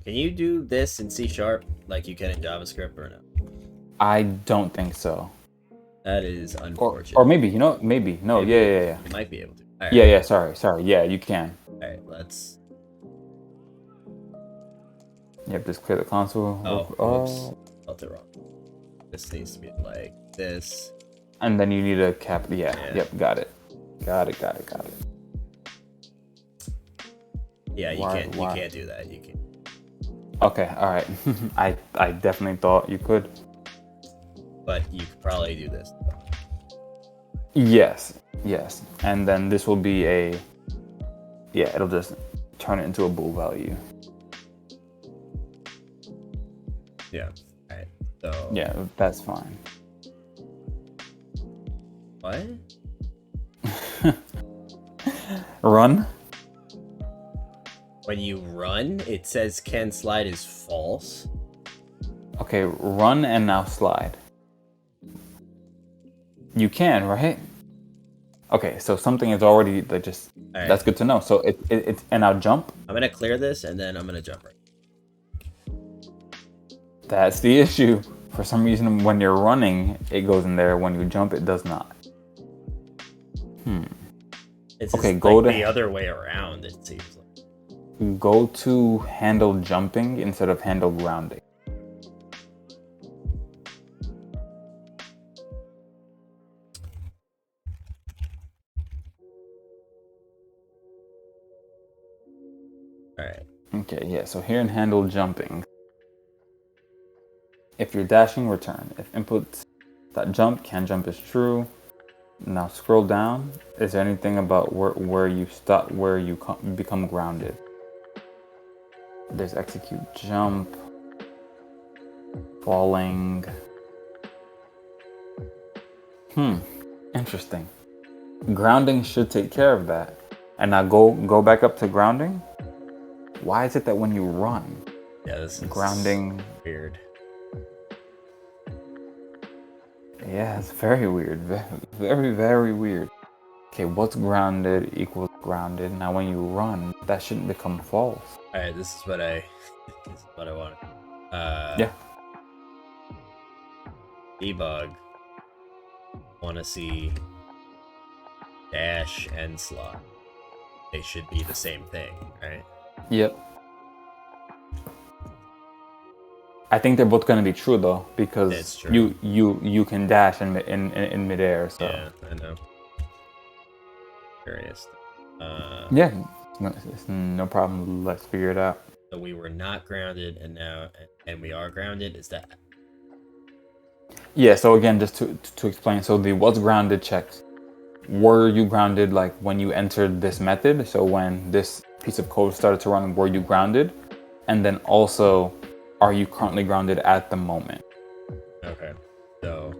Speaker 2: Can you do this in C# like you can in JavaScript or no?
Speaker 1: I don't think so.
Speaker 2: That is
Speaker 1: Or
Speaker 2: unfortunate.
Speaker 1: maybe, maybe. No,
Speaker 2: Maybe
Speaker 1: yeah.
Speaker 2: You might be able to. All right.
Speaker 1: Yeah, sorry. Yeah, you can.
Speaker 2: Alright, let's.
Speaker 1: Yep, just clear the console.
Speaker 2: Oh, oops. Spelled it wrong. This needs to be like this.
Speaker 1: And then you need a cap. Yeah. Yep, got it.
Speaker 2: Yeah,
Speaker 1: Why?
Speaker 2: you can't do that. You can.
Speaker 1: Okay, all right. I definitely thought you could.
Speaker 2: But you could probably do this.
Speaker 1: Yes. And then this will be it'll just turn it into a bool value.
Speaker 2: Yeah. Alright. So.
Speaker 1: Yeah, that's fine.
Speaker 2: What?
Speaker 1: Run.
Speaker 2: When you run, it says can slide is false.
Speaker 1: Okay, run and now slide. You can, right? Okay, so something is already like just
Speaker 2: right.
Speaker 1: That's good to know. So it's and now jump.
Speaker 2: I'm gonna clear this and then I'm gonna jump right.
Speaker 1: That's the issue. For some reason, when you're running, it goes in there. When you jump, it does not.
Speaker 2: It's
Speaker 1: okay,
Speaker 2: just
Speaker 1: go
Speaker 2: like
Speaker 1: to
Speaker 2: the other way around. It seems like.
Speaker 1: Go to handle jumping instead of handle grounding.
Speaker 2: Alright.
Speaker 1: Okay, yeah, so here in handle jumping, if you're dashing, return. If inputs.jump, can jump is true. Now scroll down. Is there anything about where you stop, where you become grounded? There's execute jump, falling. Interesting. Grounding should take care of that. And now go back up to grounding. Why is it that when you run,
Speaker 2: Yeah, this is
Speaker 1: grounding
Speaker 2: weird.
Speaker 1: Yeah, it's very weird. Very, very weird. Okay, what's grounded equals grounded. Now when you run, that shouldn't become false.
Speaker 2: Alright, this is what I want.
Speaker 1: Yeah.
Speaker 2: Debug. Want to see dash and slot. They should be the same thing, right?
Speaker 1: Yep. I think they're both gonna be true though, because
Speaker 2: true.
Speaker 1: you can dash in midair. So
Speaker 2: yeah, I know. Curious.
Speaker 1: Yeah, it's no problem. Let's figure it out.
Speaker 2: So we were not grounded, and we are grounded. Is that?
Speaker 1: Yeah. So again, just to explain, so the was grounded checks. Were you grounded like when you entered this method? So when this piece of code started to run, were you grounded? And then also, are you currently grounded at the moment?
Speaker 2: Okay. So,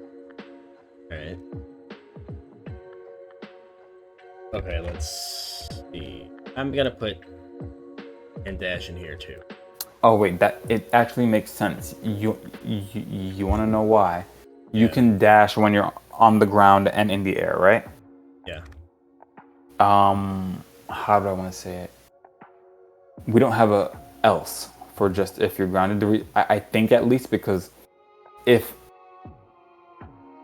Speaker 2: all right. Okay, let's see. I'm gonna put and dash in here too.
Speaker 1: Oh wait, that it actually makes sense. You want to know why? You
Speaker 2: Yeah.
Speaker 1: can dash when you're on the ground and in the air, right?
Speaker 2: Yeah.
Speaker 1: How do I want to say it? We don't have a else for just if you're grounded. I think at least because if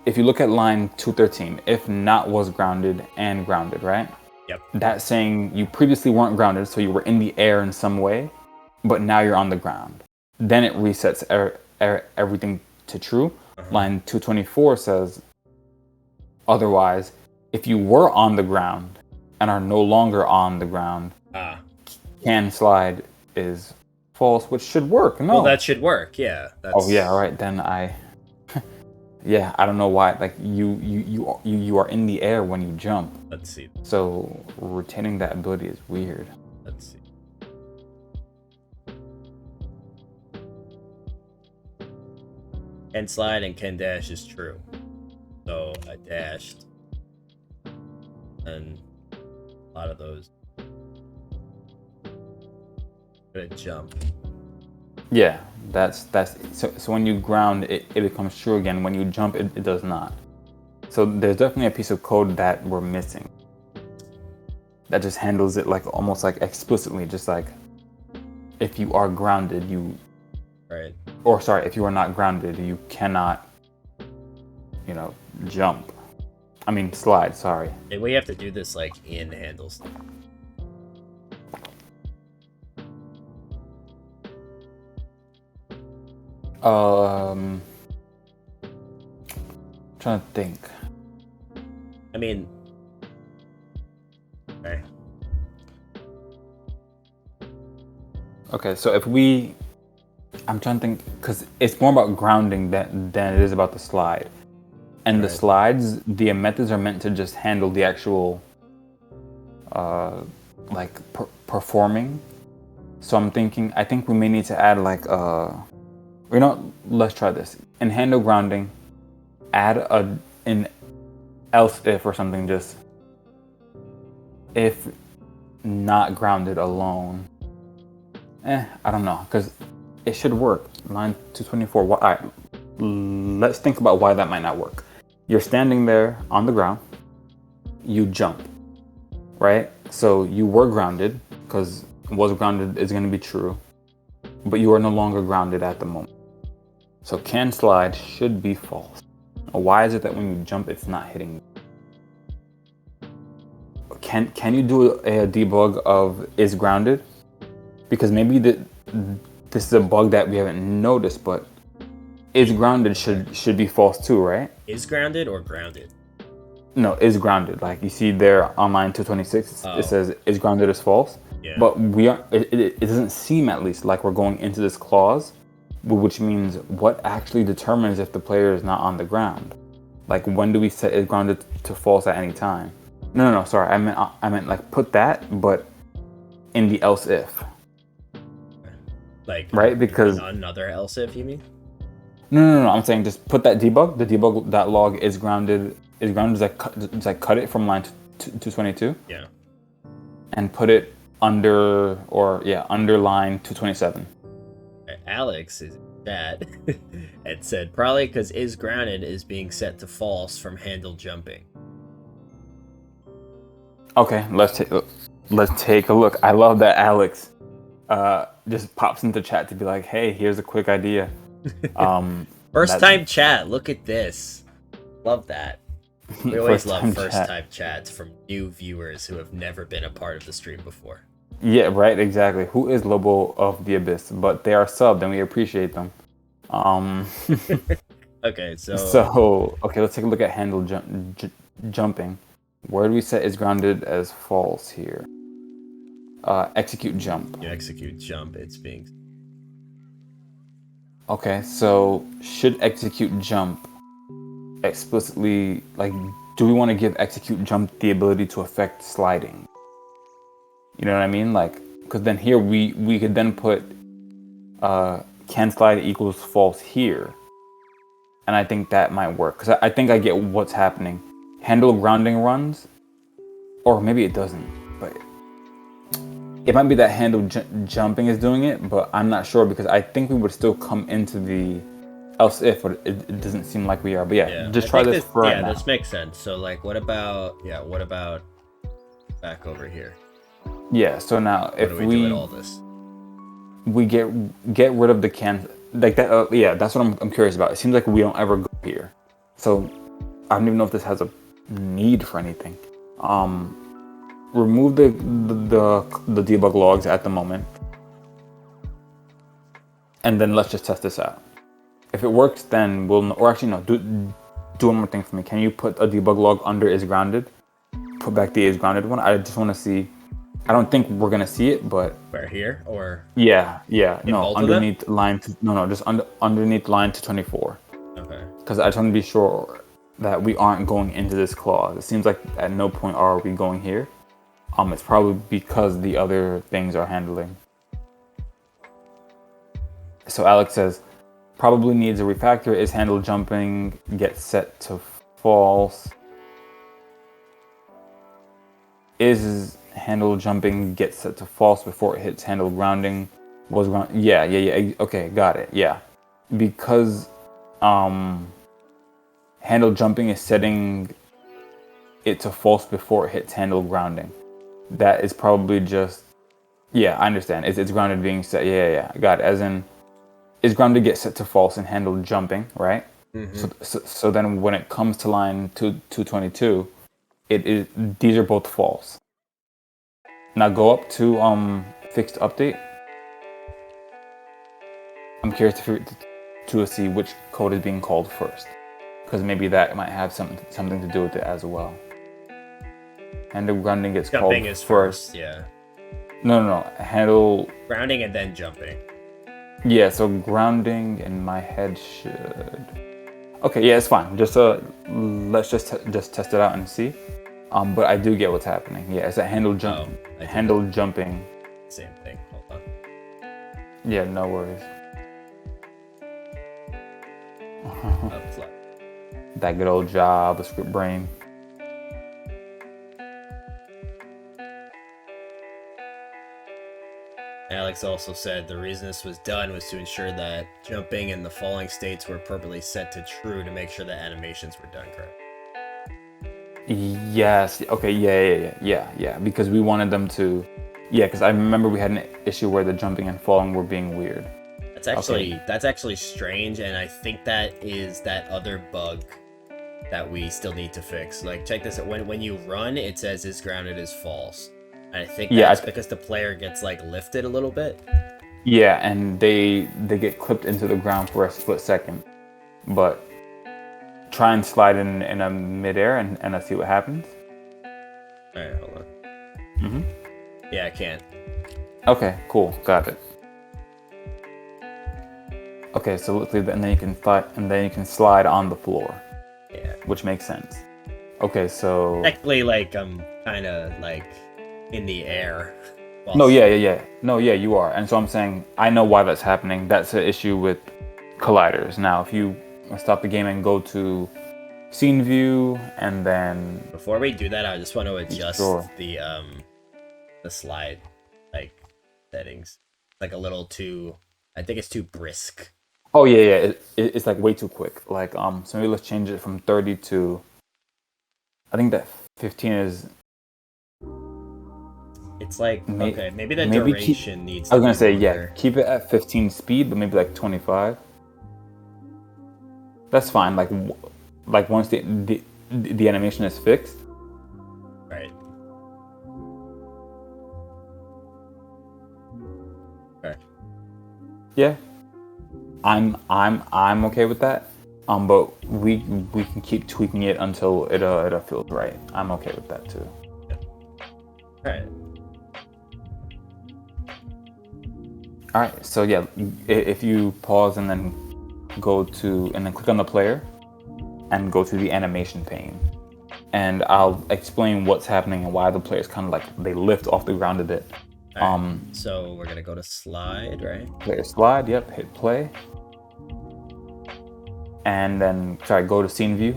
Speaker 1: you look at line 213, if not was grounded and grounded, right?
Speaker 2: Yep.
Speaker 1: That's saying you previously weren't grounded, so you were in the air in some way, but now you're on the ground. Then it resets everything to true. Line 224 says, otherwise, if you were on the ground and are no longer on the ground, can slide is false, which should work. No.
Speaker 2: Well, that should work. Yeah.
Speaker 1: Oh yeah, all right. Then yeah, I don't know why. Like you are in the air when you jump.
Speaker 2: Let's see.
Speaker 1: So retaining that ability is weird.
Speaker 2: Let's see. Can slide and can dash is true. So I dashed. And a lot of those. Good jump.
Speaker 1: Yeah, that's so when you ground it becomes true again. When you jump it does not. So there's definitely a piece of code that we're missing. That just handles it like almost like explicitly, just like if you are grounded, you
Speaker 2: Right.
Speaker 1: Or sorry, if you are not grounded, you cannot, jump. I mean, slide, sorry.
Speaker 2: And we have to do this like in handles.
Speaker 1: Trying to think.
Speaker 2: I mean, okay.
Speaker 1: Okay, so I'm trying to think, because it's more about grounding than it is about the slide. And the slides, the methods are meant to just handle the actual, performing. So I think we may need to add let's try this. In handle grounding, add an else if or something, just if not grounded alone. I don't know, because it should work. Line 224. All right, let's think about why that might not work. You're standing there on the ground. You jump, right? So you were grounded, because was grounded is going to be true, but you are no longer grounded at the moment. So can slide should be false. Why is it that when you jump, it's not hitting you? Can you do a debug of is grounded? Because maybe this is a bug that we haven't noticed, but is grounded should be false too, right?
Speaker 2: Is grounded or grounded?
Speaker 1: No, is grounded. Like you see there on line 226, It says is grounded is false.
Speaker 2: Yeah.
Speaker 1: But it doesn't seem at least like we're going into this clause, which means what actually determines if the player is not on the ground? Like when do we set is grounded to false at any time? No, sorry. I meant like put that, but in the else if.
Speaker 2: Like
Speaker 1: right, because
Speaker 2: another else if you mean?
Speaker 1: No. I'm saying just put that debug. The debug log is grounded. Is grounded. Like cut it from line 222.
Speaker 2: Yeah.
Speaker 1: And put it under line 227.
Speaker 2: Alex is that and said probably because is grounded is being set to false from handle jumping.
Speaker 1: Okay, let's take a look. I love that Alex just pops into chat to be like, hey, here's a quick idea.
Speaker 2: First time chat, look at this. Love that. We always love first time chats from new viewers who have never been a part of the stream before.
Speaker 1: Yeah, right, exactly. Who is Lobo of the Abyss? But they are subbed and we appreciate them.
Speaker 2: Okay,
Speaker 1: so okay, let's take a look at handle jumping. Where do we set is grounded as false here? Execute jump.
Speaker 2: You execute jump, it's being...
Speaker 1: Okay, so should execute jump explicitly, like, do we want to give execute jump the ability to affect sliding? You know what I mean? Like, because then here we could then put can slide equals false here. And I think that might work, because I think I get what's happening. Handle grounding runs, or maybe it doesn't, but it might be that handle jumping is doing it, but I'm not sure because I think we would still come into the else if, but it doesn't seem like we are. But yeah, just try this for right now.
Speaker 2: This makes sense. So like, what about back over here?
Speaker 1: Yeah. So now if
Speaker 2: what do we do with all this?
Speaker 1: We get rid of the can like that. Yeah, that's what I'm curious about. It seems like we don't ever go here, so I don't even know if this has a need for anything. Remove the debug logs at the moment, and then let's just test this out. If it works, then we'll. Or actually, no. Do one more thing for me. Can you put a debug log under is grounded? Put back the is grounded one. I just want to see. I don't think we're gonna see it, but
Speaker 2: where here or
Speaker 1: yeah. No, underneath line. Just underneath line 224.
Speaker 2: Okay.
Speaker 1: Because I just want to be sure that we aren't going into this clause. It seems like at no point are we going here. It's probably because the other things are handling. So Alex says, probably needs a refactor. Is handle jumping get set to false? Is handle jumping get set to false before it hits handle grounding? Was ground? Yeah. Okay, got it. Yeah, because handle jumping is setting it to false before it hits handle grounding. That is probably just, yeah, I understand. It's grounded being set. Yeah, got it. As in, is grounded get set to false and handle jumping, right?
Speaker 2: Mm-hmm.
Speaker 1: So then when it comes to line 222, these are both false. Now go up to fixed update. I'm curious to see which code is being called first, because maybe that might have something to do with it as well. Handle grounding gets
Speaker 2: jumping
Speaker 1: called
Speaker 2: is first. Yeah.
Speaker 1: No. Handle
Speaker 2: grounding and then jumping.
Speaker 1: Yeah. So grounding in my head should. Okay. Yeah, it's fine. Just let's just test it out and see. But I do get what's happening. Yeah, it's a handle jumping.
Speaker 2: Same thing. Hold on.
Speaker 1: Yeah. No worries. That good old JavaScript brain.
Speaker 2: Alex also said the reason this was done was to ensure that jumping and the falling states were appropriately set to true to make sure that animations were done correctly.
Speaker 1: Yes. Okay. Yeah. Because we wanted them to. Yeah. Because I remember we had an issue where the jumping and falling were being weird.
Speaker 2: That's actually strange, and I think that is that other bug that we still need to fix. Like, check this out. When you run, it says is grounded is false. And I think that's because the player gets like lifted a little bit.
Speaker 1: Yeah, and they get clipped into the ground for a split second. But try and slide in a midair and let's see what happens.
Speaker 2: Alright, hold on.
Speaker 1: Mm-hmm.
Speaker 2: Yeah, I can't.
Speaker 1: Okay, cool, got it. Okay, so and then you can slide on the floor.
Speaker 2: Yeah.
Speaker 1: Which makes sense. Okay, so
Speaker 2: technically, like, I'm kind of like in the air.
Speaker 1: No, yeah. No, yeah, you are. And so I'm saying I know why that's happening. That's an issue with colliders. Now, if you stop the game and go to scene view and then
Speaker 2: before we do that, I just want to adjust the slide like settings. Like a little too. I think it's too brisk.
Speaker 1: Oh yeah. It's like way too quick. Like so maybe let's change it from 30 to. I think that 15 is.
Speaker 2: It's like maybe the duration needs.
Speaker 1: I was gonna say keep it at 15 speed, but maybe like 25. That's fine. Like once the animation is fixed.
Speaker 2: Right. Okay.
Speaker 1: Yeah. I'm okay with that. But we can keep tweaking it until it feels right. I'm okay with that too.
Speaker 2: Yeah. Alright.
Speaker 1: Alright, so yeah, if you pause and then click on the player and go to the animation pane, and I'll explain what's happening and why the players kind of like they lift off the ground a bit.
Speaker 2: Right. So we're gonna go to slide, right?
Speaker 1: Player slide, yep, hit play. And then go to scene view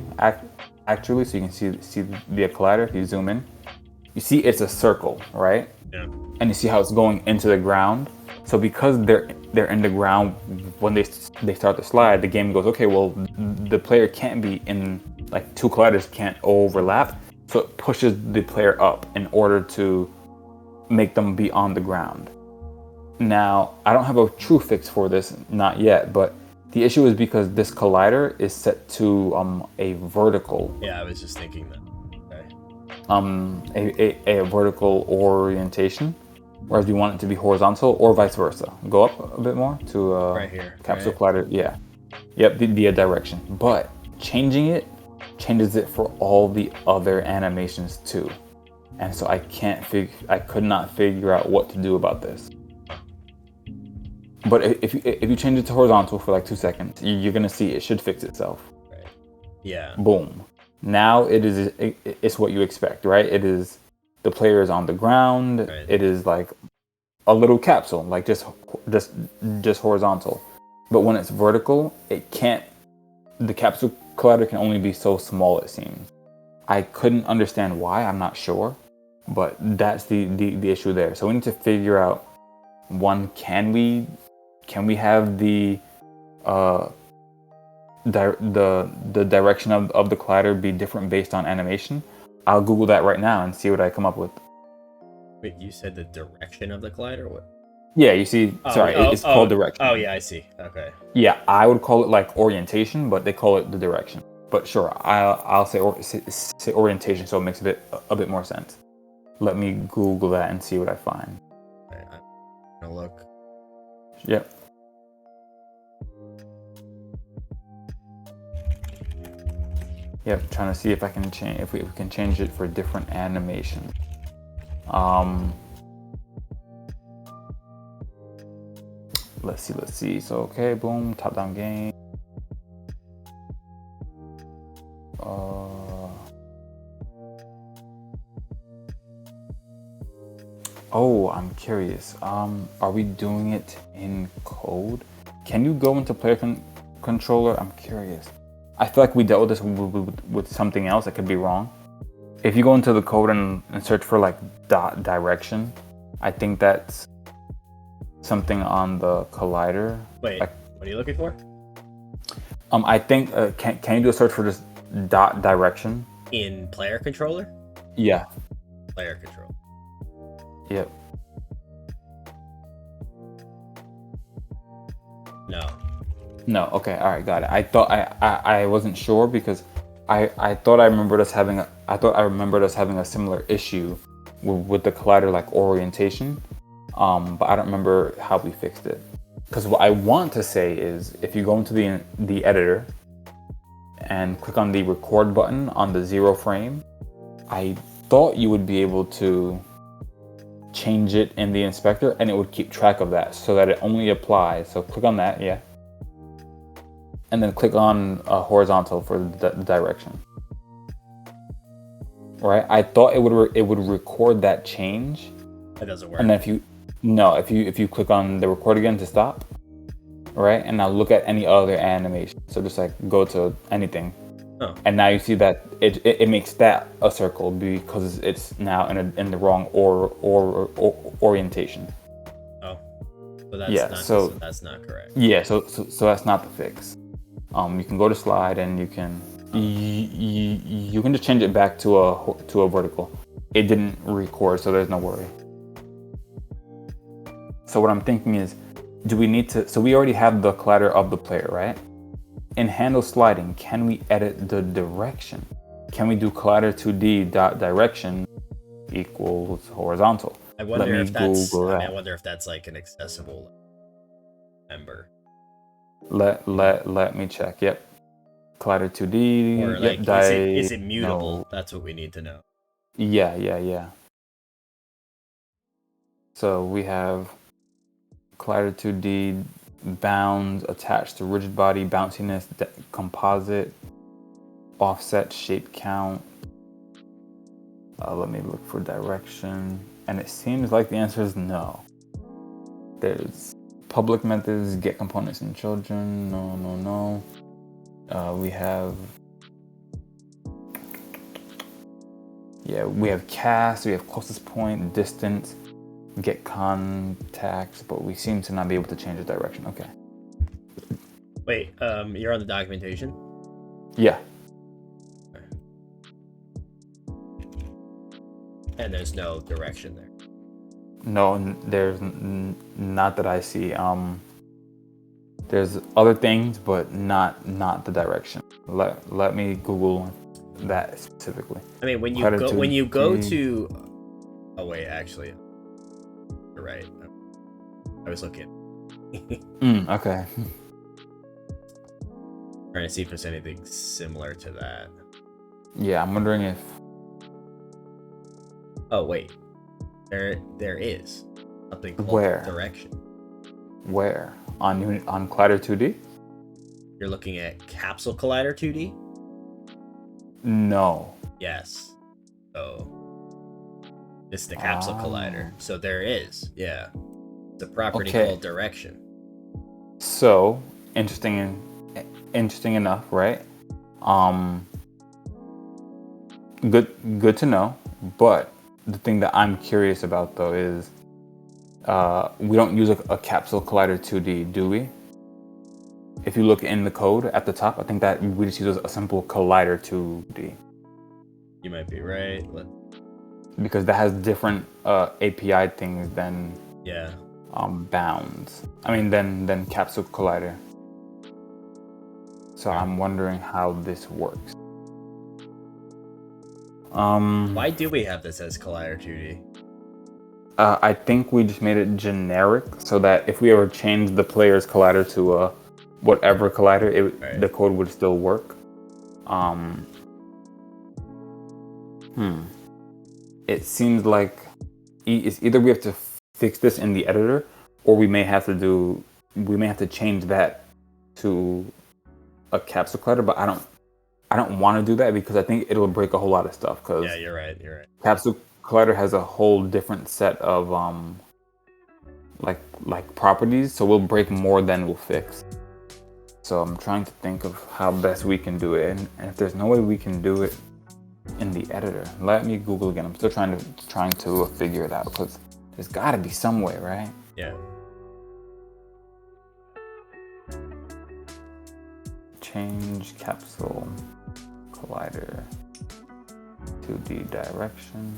Speaker 1: actually, so you can see the collider if you zoom in. you see it's a circle, right?
Speaker 2: Yeah.
Speaker 1: And you see how it's going into the ground. So because they're in the ground when they start to slide, the game goes, okay, well the player can't be in, like, two colliders can't overlap, so it pushes the player up in order to make them be on the ground. Now, I don't have a true fix for this, not yet, but the issue is because this collider is set to a vertical,
Speaker 2: Yeah, I was just thinking that.
Speaker 1: a vertical orientation, whereas you want it to be horizontal, or vice versa. Go up a bit more to
Speaker 2: Right here,
Speaker 1: capsule
Speaker 2: right?
Speaker 1: collider. Yeah, yep, the direction. But changing it changes it for all the other animations too, and so I could not figure out what to do about this. But if you change it to horizontal for like 2 seconds, you're gonna see it should fix itself.
Speaker 2: Right. Yeah.
Speaker 1: Boom. Now it's what you expect, right? It is, the player is on the ground.
Speaker 2: Right.
Speaker 1: It is like a little capsule, like just horizontal. But when it's vertical, it can't. The capsule collider can only be so small, it seems. I couldn't understand why. I'm not sure, but that's the issue there. So we need to figure out, one, can we have the direction of the collider be different based on animation? I'll Google that right now and see what I come up with.
Speaker 2: Wait, you said the direction of the collider? What?
Speaker 1: Yeah, you see, it's called direction.
Speaker 2: Oh, yeah, I see. Okay.
Speaker 1: Yeah, I would call it like orientation, but they call it the direction. But sure, I'll say orientation, so it makes a bit more sense. Let me Google that and see what I find.
Speaker 2: Okay, I'm gonna look.
Speaker 1: Yep. Yep, trying to see if I can change, if we can change it for different animation. Let's see. So okay, boom, top down game. Oh, I'm curious. Are we doing it in code? Can you go into player controller? I'm curious. I feel like we dealt with this with something else. I could be wrong. If you go into the code and search for like direction, I think that's something on the collider.
Speaker 2: Wait,
Speaker 1: like,
Speaker 2: what are you looking for?
Speaker 1: I think can you do a search for just direction
Speaker 2: in player controller?
Speaker 1: Yeah.
Speaker 2: Player controller.
Speaker 1: Yep. No. Okay. All right. Got it. I thought I wasn't sure because I thought I remembered us having a similar issue with the collider, like orientation. But I don't remember how we fixed it. Because what I want to say is, if you go into the editor and click on the record button on the 0 frame, I thought you would be able to change it in the inspector and it would keep track of that so that it only applies. So click on that, yeah. And then click on horizontal for the direction. Right? I thought it would record that change.
Speaker 2: That doesn't work.
Speaker 1: And then if you click on the record again to stop, right? And now look at any other animation. So just like go to anything.
Speaker 2: Oh.
Speaker 1: And now you see that it makes that a circle because it's now in the wrong orientation.
Speaker 2: Oh. So that's not correct.
Speaker 1: Yeah, so that's not the fix. You can go to slide and you can just change it back to a vertical. It didn't record, so there's no worry. So what I'm thinking is, do we need to? So we already have the collider of the player, right? In handle sliding, can we edit the direction? Can we do collider 2D direction equals horizontal?
Speaker 2: I wonder if that's like an accessible member.
Speaker 1: Let me check. Yep. Collider 2D.
Speaker 2: Or like, is it mutable? No. That's what we need to know.
Speaker 1: Yeah. So we have collider 2D, bounds attached to rigid body, bounciness, composite, offset, shape count. Let me look for direction. And it seems like the answer is no. There's public methods, get components in children. No. We have... Yeah, we have cast, we have closest point, distance, get contact, but we seem to not be able to change the direction. Okay.
Speaker 2: Wait, you're on the documentation?
Speaker 1: Yeah.
Speaker 2: And there's no direction there.
Speaker 1: No, there's not that I see. There's other things, but not the direction. Let me Google that specifically.
Speaker 2: I mean, when you go to, oh wait, actually, you're right. I was looking.
Speaker 1: Okay.
Speaker 2: Trying to see if there's anything similar to that.
Speaker 1: Yeah, I'm wondering if.
Speaker 2: Oh wait, there is something called
Speaker 1: Where?
Speaker 2: direction.
Speaker 1: Where? On Collider 2D?
Speaker 2: You're looking at Capsule Collider 2D?
Speaker 1: No.
Speaker 2: Yes. So it's the Capsule Collider. So there is, yeah. It's a property called direction.
Speaker 1: So interesting enough, right? Good to know. But the thing that I'm curious about though is we don't use a Capsule Collider 2D, do we? If you look in the code at the top, I think that we just use a simple Collider 2D.
Speaker 2: You might be right.
Speaker 1: Because that has different API things than bounds. I mean, than Capsule Collider. So I'm wondering how this works.
Speaker 2: Why do we have this as Collider 2D?
Speaker 1: I think we just made it generic so that if we ever change the player's collider to whatever collider, the code would still work. It seems like it's either we have to fix this in the editor, or we may have to change that to a Capsule Collider. But I don't want to do that because I think it'll break a whole lot of stuff.
Speaker 2: Yeah, you're right.
Speaker 1: Capsule Collider has a whole different set of like properties, so we'll break more than we'll fix. So I'm trying to think of how best we can do it, and if there's no way we can do it in the editor, let me Google again. I'm still trying to figure it out because there's got to be some way, right?
Speaker 2: Yeah.
Speaker 1: Change Capsule Collider 2D direction.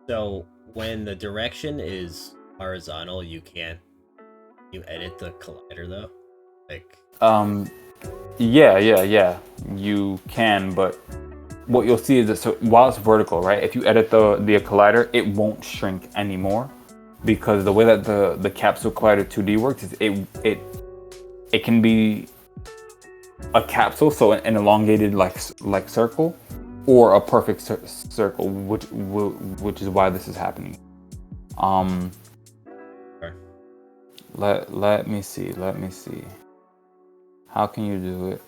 Speaker 2: So when the direction is horizontal, you edit the collider though?
Speaker 1: Yeah. You can, but what you'll see is that while it's vertical, right? If you edit the collider, it won't shrink anymore because the way that the Capsule Collider 2D works is it can be a capsule, so an elongated like circle, or a perfect circle, which is why this is happening. Let me see. How can you do it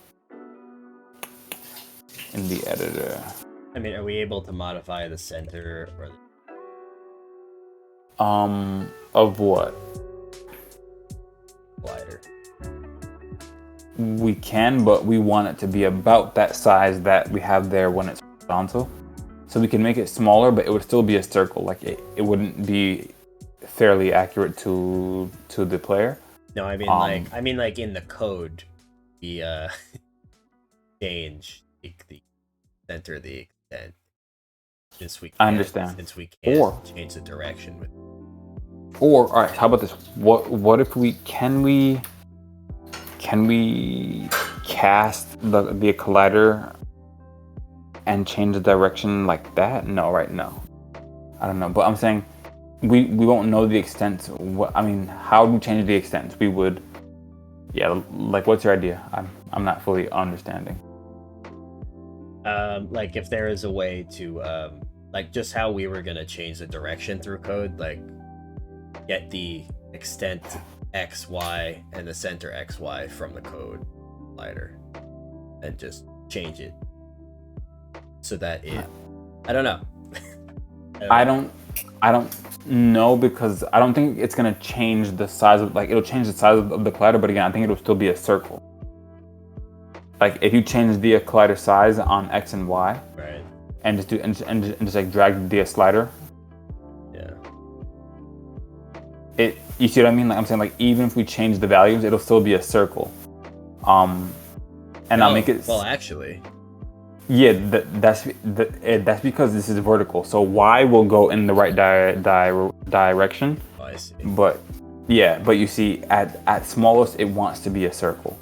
Speaker 1: in the editor?
Speaker 2: I mean, are we able to modify the center or
Speaker 1: of what?
Speaker 2: Collider?
Speaker 1: We can, but we want it to be about that size that we have there when it's horizontal. So we can make it smaller, but it would still be a circle. Like it wouldn't be fairly accurate to the player.
Speaker 2: No, I mean like in the code, we change the center of the extent. Since we can't,
Speaker 1: I understand.
Speaker 2: Since we can't change the direction.
Speaker 1: Or all right, how about this? What if we can we cast the collider and change the direction like that? No, right? No, I don't know. But I'm saying we won't know the extent. How would we change the extent? We would, like, what's your idea? I'm not fully understanding.
Speaker 2: Like if there is a way to like just how we were gonna change the direction through code, like get the extent XY and the center XY from the code slider and just change it so that I don't know.
Speaker 1: I don't know because I don't think it's gonna change the size of it'll change the size of the collider, but again, I think it'll still be a circle. Like if you change the collider size on X and Y,
Speaker 2: right,
Speaker 1: and just do and just like drag the slider.
Speaker 2: yeah.
Speaker 1: You see what I mean? Like I'm saying, like even if we change the values, it'll still be a circle. And I'll make it.
Speaker 2: Well, actually.
Speaker 1: Yeah, that's because this is vertical. So Y will go in the right direction.
Speaker 2: Oh, I see.
Speaker 1: But yeah, but you see, at smallest, it wants to be a circle.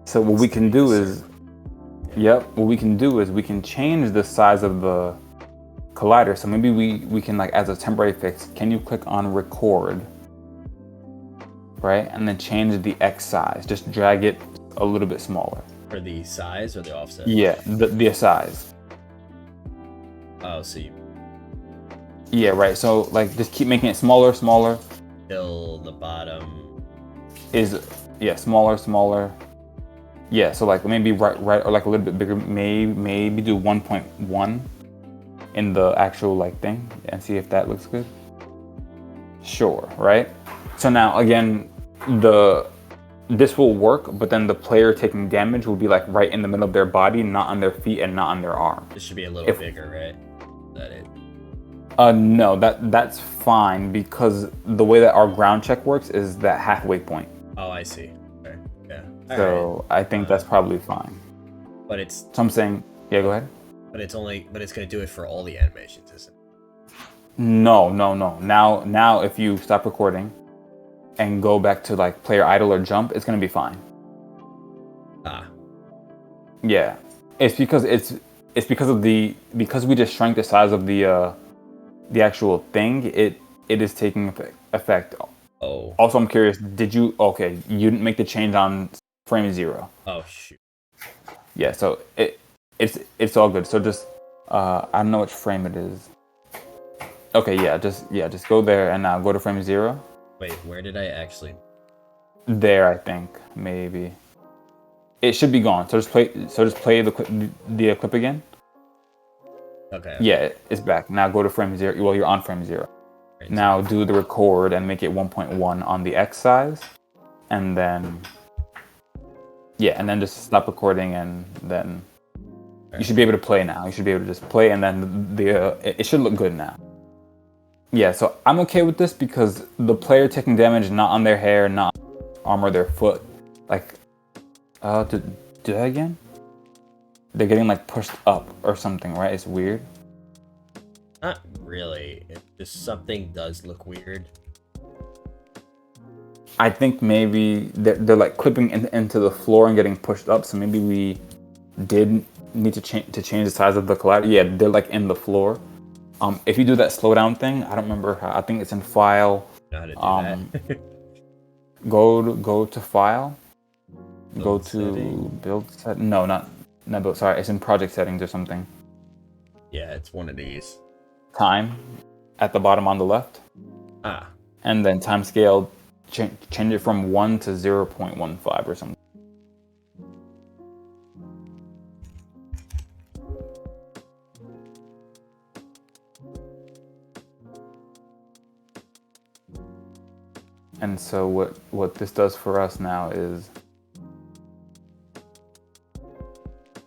Speaker 1: So what we can do is, what we can do is we can change the size of the collider. So maybe we can, like, as a temporary fix, can you click on record, right? And then change the X size. Just drag it a little bit smaller.
Speaker 2: For the size or the offset?
Speaker 1: Yeah, the size.
Speaker 2: Oh, so you...
Speaker 1: Yeah, right. So, like, just keep making it smaller.
Speaker 2: Till the bottom
Speaker 1: is, smaller. Yeah, so like maybe right, or like a little bit bigger. Maybe do 1.1 in the actual like thing and see if that looks good. Sure, right? So now again, this will work, but then the player taking damage will be like right in the middle of their body, not on their feet and not on their arm.
Speaker 2: This should be a little bigger, right? Is that it?
Speaker 1: No, that's fine because the way that our ground check works is that halfway point.
Speaker 2: Oh, I see. Okay. Yeah.
Speaker 1: So right. I think that's probably fine.
Speaker 2: But it's...
Speaker 1: So I'm saying, yeah, go ahead.
Speaker 2: But it's going to do it for all the animations, isn't it?
Speaker 1: No. Now if you stop recording and go back to like player idle or jump, it's going to be fine.
Speaker 2: Ah.
Speaker 1: Yeah. It's because because we just shrank the size of the actual thing, it is taking effect.
Speaker 2: Oh.
Speaker 1: Also, I'm curious, you didn't make the change on frame 0.
Speaker 2: Oh, shoot.
Speaker 1: Yeah, so it's all good. So just I don't know which frame it is. Okay, just go there and now go to frame 0.
Speaker 2: Wait, where did I actually?
Speaker 1: There, I think maybe. It should be gone. So just play the clip again.
Speaker 2: Okay.
Speaker 1: Yeah, it's back. Now go to frame 0. Well, you're on frame 0. Right. Now do the record and make it 1.1 on the X size, and then just stop recording, and then you should be able to play now. You should be able to just play, and then it should look good now. Yeah, so I'm okay with this because the player taking damage not on their hair, not on their arm or their foot. Like, do that again? They're getting like pushed up or something, right? It's weird.
Speaker 2: Not really. It just something does look weird.
Speaker 1: I think maybe they're like clipping into the floor and getting pushed up. So maybe we did need to change the size of the collider. Yeah, they're like in the floor. If you do that slowdown thing, I don't remember how. I think it's in File.
Speaker 2: Know how to do that.
Speaker 1: Go to File.
Speaker 2: Build
Speaker 1: go to
Speaker 2: setting.
Speaker 1: Build set. No, not build. Sorry, it's in Project Settings or something.
Speaker 2: Yeah, it's one of these.
Speaker 1: Time at the bottom on the left.
Speaker 2: Ah.
Speaker 1: And then time scale, change it from 1 to 0.15 or something. And so what this does for us now is...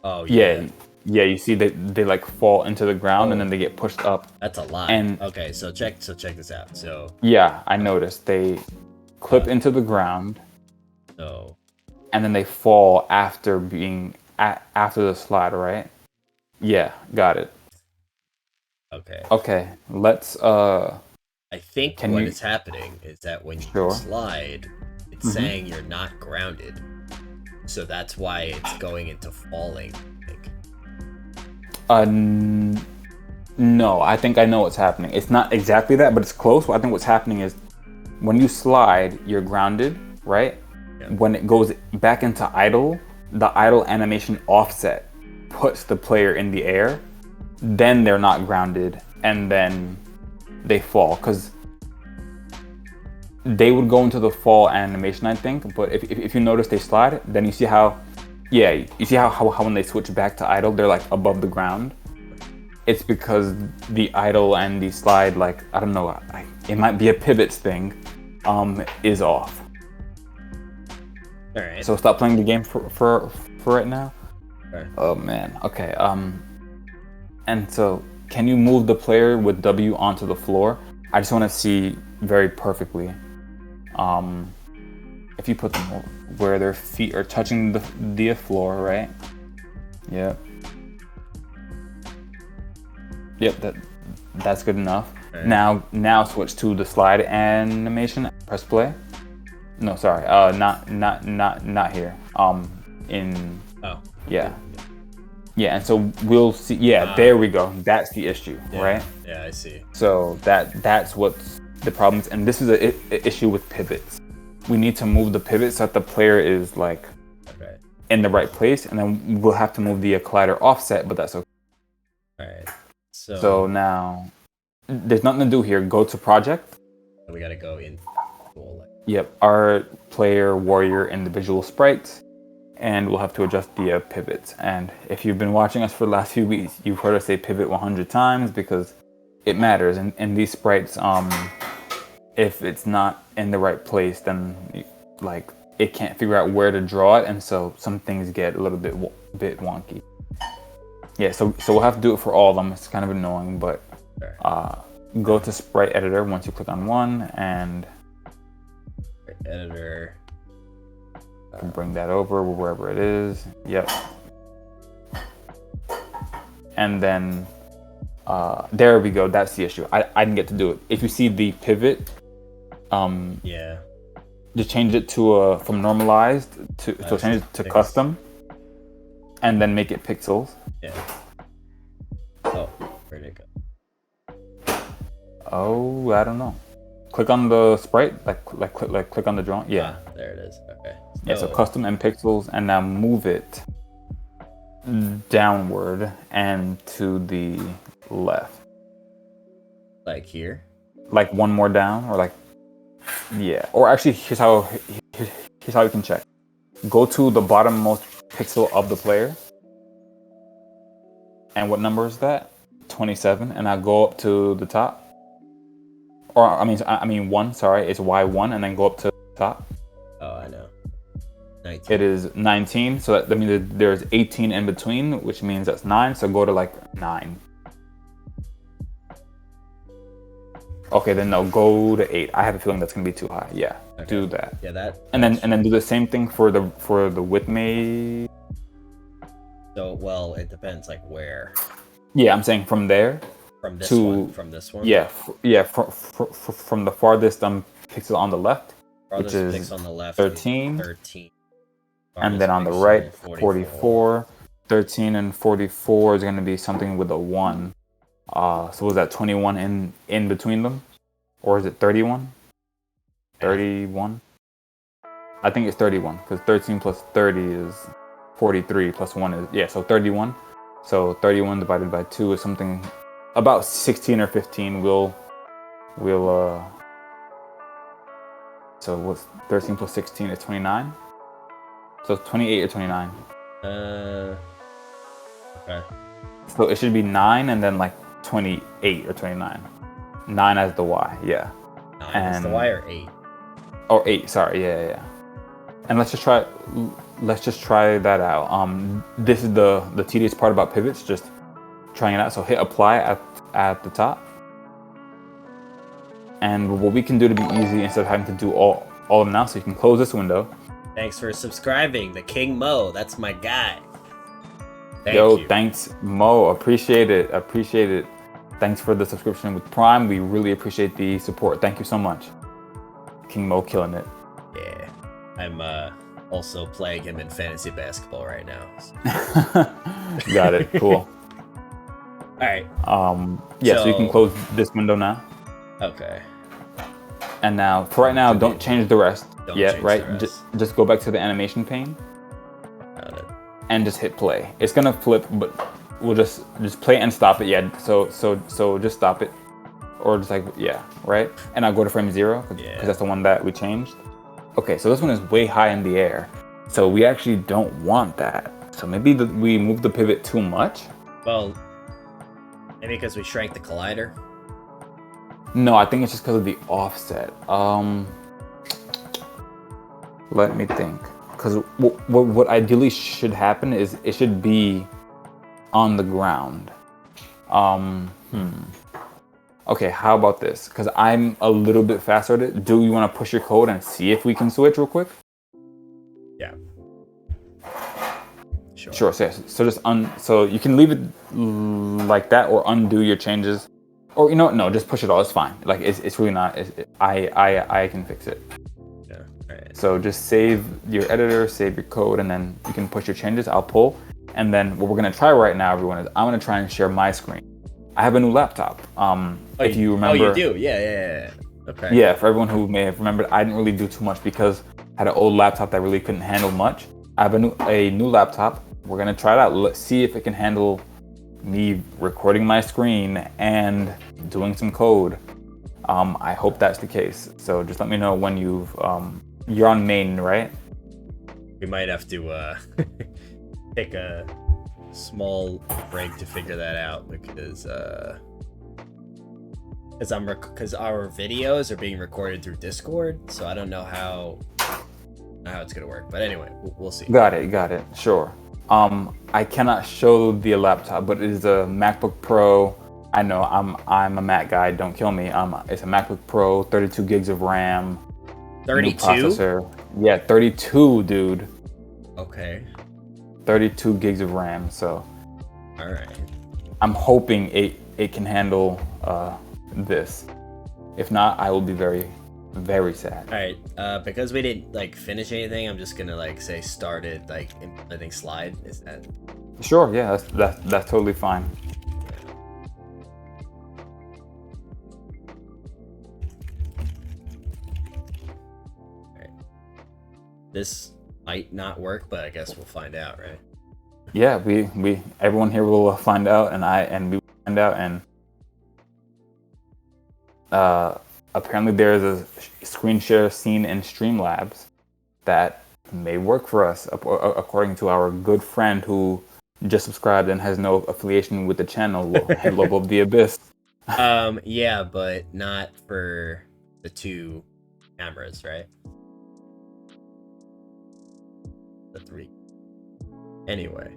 Speaker 2: Oh, yeah.
Speaker 1: Yeah, you see they like fall into the ground and then they get pushed up.
Speaker 2: That's a lot.
Speaker 1: And
Speaker 2: okay, so check this out. So
Speaker 1: yeah, I noticed they clip into the ground.
Speaker 2: So
Speaker 1: and then they fall after after the slide, right? Yeah, got it.
Speaker 2: Okay.
Speaker 1: Okay, let's
Speaker 2: I think what is happening is that when you slide, it's saying you're not grounded. So that's why it's going into falling.
Speaker 1: No, I think I know what's happening. It's not exactly that, but it's close. I think what's happening is when you slide, you're grounded, right? Yeah. When it goes back into idle, the idle animation offset puts the player in the air. Then they're not grounded, and then they fall, because they would go into the fall animation, I think. But if you notice they slide, then you see how... Yeah, you see how when they switch back to idle, they're like above the ground. it's because the idle and the slide, like, I don't know, it might be a pivots thing, is off.
Speaker 2: All right.
Speaker 1: So stop playing the game for right now.
Speaker 2: Okay.
Speaker 1: Oh man. Okay. And so can you move the player with W onto the floor? I just want to see very perfectly. If you put them where their feet are touching the floor, right? Yep. Yep. That's good enough.
Speaker 2: Right.
Speaker 1: Now switch to the slide animation. Press play. No, sorry. Not here. In.
Speaker 2: Oh.
Speaker 1: Yeah. Yeah, and so we'll see. Yeah, there we go. That's the issue, right?
Speaker 2: Yeah, I see.
Speaker 1: So that's what's the problems, and this is a issue with pivots. We need to move the pivot so that the player is like in the right place, and then we'll have to move the collider offset, but that's okay.
Speaker 2: All right.
Speaker 1: So now there's nothing to do here. Go to project.
Speaker 2: We gotta go in.
Speaker 1: Yep, our player warrior individual sprites, and we'll have to adjust the pivots. And if you've been watching us for the last few weeks, you've heard us say pivot 100 times because it matters. And in these sprites, if it's not in the right place, then like it can't figure out where to draw it, and so some things get a little bit wonky. Yeah, so we'll have to do it for all of them. It's kind of annoying, but go to sprite editor once you click on one, and
Speaker 2: editor.
Speaker 1: Bring that over wherever it is. Yep. And then there we go. That's the issue. I didn't get to do it. If you see the pivot, just change it to from normalized to change it to custom, and then make it pixels.
Speaker 2: Yeah. Oh, where'd it go?
Speaker 1: Oh, I don't know. Click on the sprite, click on the drawing. Yeah.
Speaker 2: There it is. Okay.
Speaker 1: Yeah, so custom and pixels, and now move it downward and to the left.
Speaker 2: Like here?
Speaker 1: Like one more down, or like, yeah. Or actually, here's how you can check. Go to the bottommost pixel of the player. And what number is that? 27, and I go up to the top. Or I mean 1, sorry, it's Y1, and then go up to the top.
Speaker 2: Oh, I know. 19.
Speaker 1: It is 19, so that means that there's 18 in between, which means that's 9, so go to like 9. Okay, then no, go to 8. I have a feeling that's gonna be too high. Yeah, okay. Do that.
Speaker 2: Yeah, that.
Speaker 1: And then do the same thing for the width made.
Speaker 2: So, well, it depends, like where.
Speaker 1: Yeah, I'm saying from there.
Speaker 2: From this one. From this one.
Speaker 1: Yeah, from the farthest pixel on the left,
Speaker 2: farthest
Speaker 1: which is
Speaker 2: pixel on the left
Speaker 1: 13.
Speaker 2: 13.
Speaker 1: And then on the right, 44. 13 and 44 is going to be something with a 1. So was that 21 in between them? Or is it 31? 31? I think it's 31, because 13 plus 30 is 43, plus 1 is, yeah, so 31. So 31 divided by 2 is something about 16 or 15. We'll so what's 13 plus 16 is 29? So it's 28 or 29?
Speaker 2: Okay.
Speaker 1: So it should be 9 and then like 28 or 29. 9 as the Y, yeah.
Speaker 2: 9 as the Y or 8?
Speaker 1: Oh, 8, sorry, yeah. And let's just try that out. This is the tedious part about pivots, just trying it out. So hit apply at the top. And what we can do to be easy, instead of having to do all of them now, so you can close this window.
Speaker 2: Thanks for subscribing, the King Mo. That's my guy. Thank you.
Speaker 1: Thanks, Mo. Appreciate it. Thanks for the subscription with Prime. We really appreciate the support. Thank you so much. King Mo killing it.
Speaker 2: Yeah. I'm also playing him in fantasy basketball right now. So.
Speaker 1: Got it. Cool.
Speaker 2: All right.
Speaker 1: So you can close this window now.
Speaker 2: Okay.
Speaker 1: And now, for right now, don't change the rest yet, right?
Speaker 2: The rest.
Speaker 1: Just go back to the animation pane.
Speaker 2: Got it.
Speaker 1: And just hit play. It's gonna flip, but we'll just play and stop it. Yeah. So just stop it, or just like right. And I'll go to frame 0 because that's the one that we changed. Okay, so this one is way high in the air, so we actually don't want that. So maybe we move the pivot too much.
Speaker 2: Well, Maybe because we shrank the collider.
Speaker 1: No, I think it's just because of the offset. Let me think. Because what ideally should happen is it should be on the ground. Okay, how about this? Because I'm a little bit faster at it. Do you want to push your code and see if we can switch real quick?
Speaker 2: Yeah. Sure.
Speaker 1: Sure. So just so you can leave it like that or undo your changes, or you know what? No, just push it all. It's fine. Like it's really not. I can fix it.
Speaker 2: Yeah. All right.
Speaker 1: So just save your editor, save your code, and then you can push your changes. I'll pull, and then what we're gonna try right now, everyone, is I'm gonna try and share my screen. I have a new laptop. If you remember.
Speaker 2: Oh, you do? Yeah. Okay.
Speaker 1: Yeah, for everyone who may have remembered, I didn't really do too much because I had an old laptop that really couldn't handle much. I have a new laptop. We're gonna try it out. Let's see if it can handle me recording my screen and doing some code. I hope that's the case. So just let me know when you're on main, right?
Speaker 2: We might have to take a small break to figure that out because our videos are being recorded through Discord, so I don't know how it's gonna work. But anyway, we'll see.
Speaker 1: Got it. Sure. I cannot show the laptop, but it is a MacBook Pro. I know I'm a Mac guy. Don't kill me. It's a MacBook Pro, 32 gigs of RAM.
Speaker 2: 32?
Speaker 1: Processor. Yeah, 32, dude.
Speaker 2: Okay.
Speaker 1: 32 gigs of RAM. So.
Speaker 2: All right.
Speaker 1: I'm hoping it can handle this. If not, I will be very, very sad.
Speaker 2: All right. Because we didn't finish anything, I'm just gonna say started implementing slide. Is that?
Speaker 1: Sure. Yeah. That's totally fine.
Speaker 2: All right. This might not work, but I guess we'll find out, right?
Speaker 1: Yeah. We everyone here will find out, and we will find out, and apparently there's a screen share scene in Streamlabs that may work for us, according to our good friend who just subscribed and has no affiliation with the channel, Lobo of the Abyss.
Speaker 2: Yeah, but not for the two cameras, right? The three. Anyway.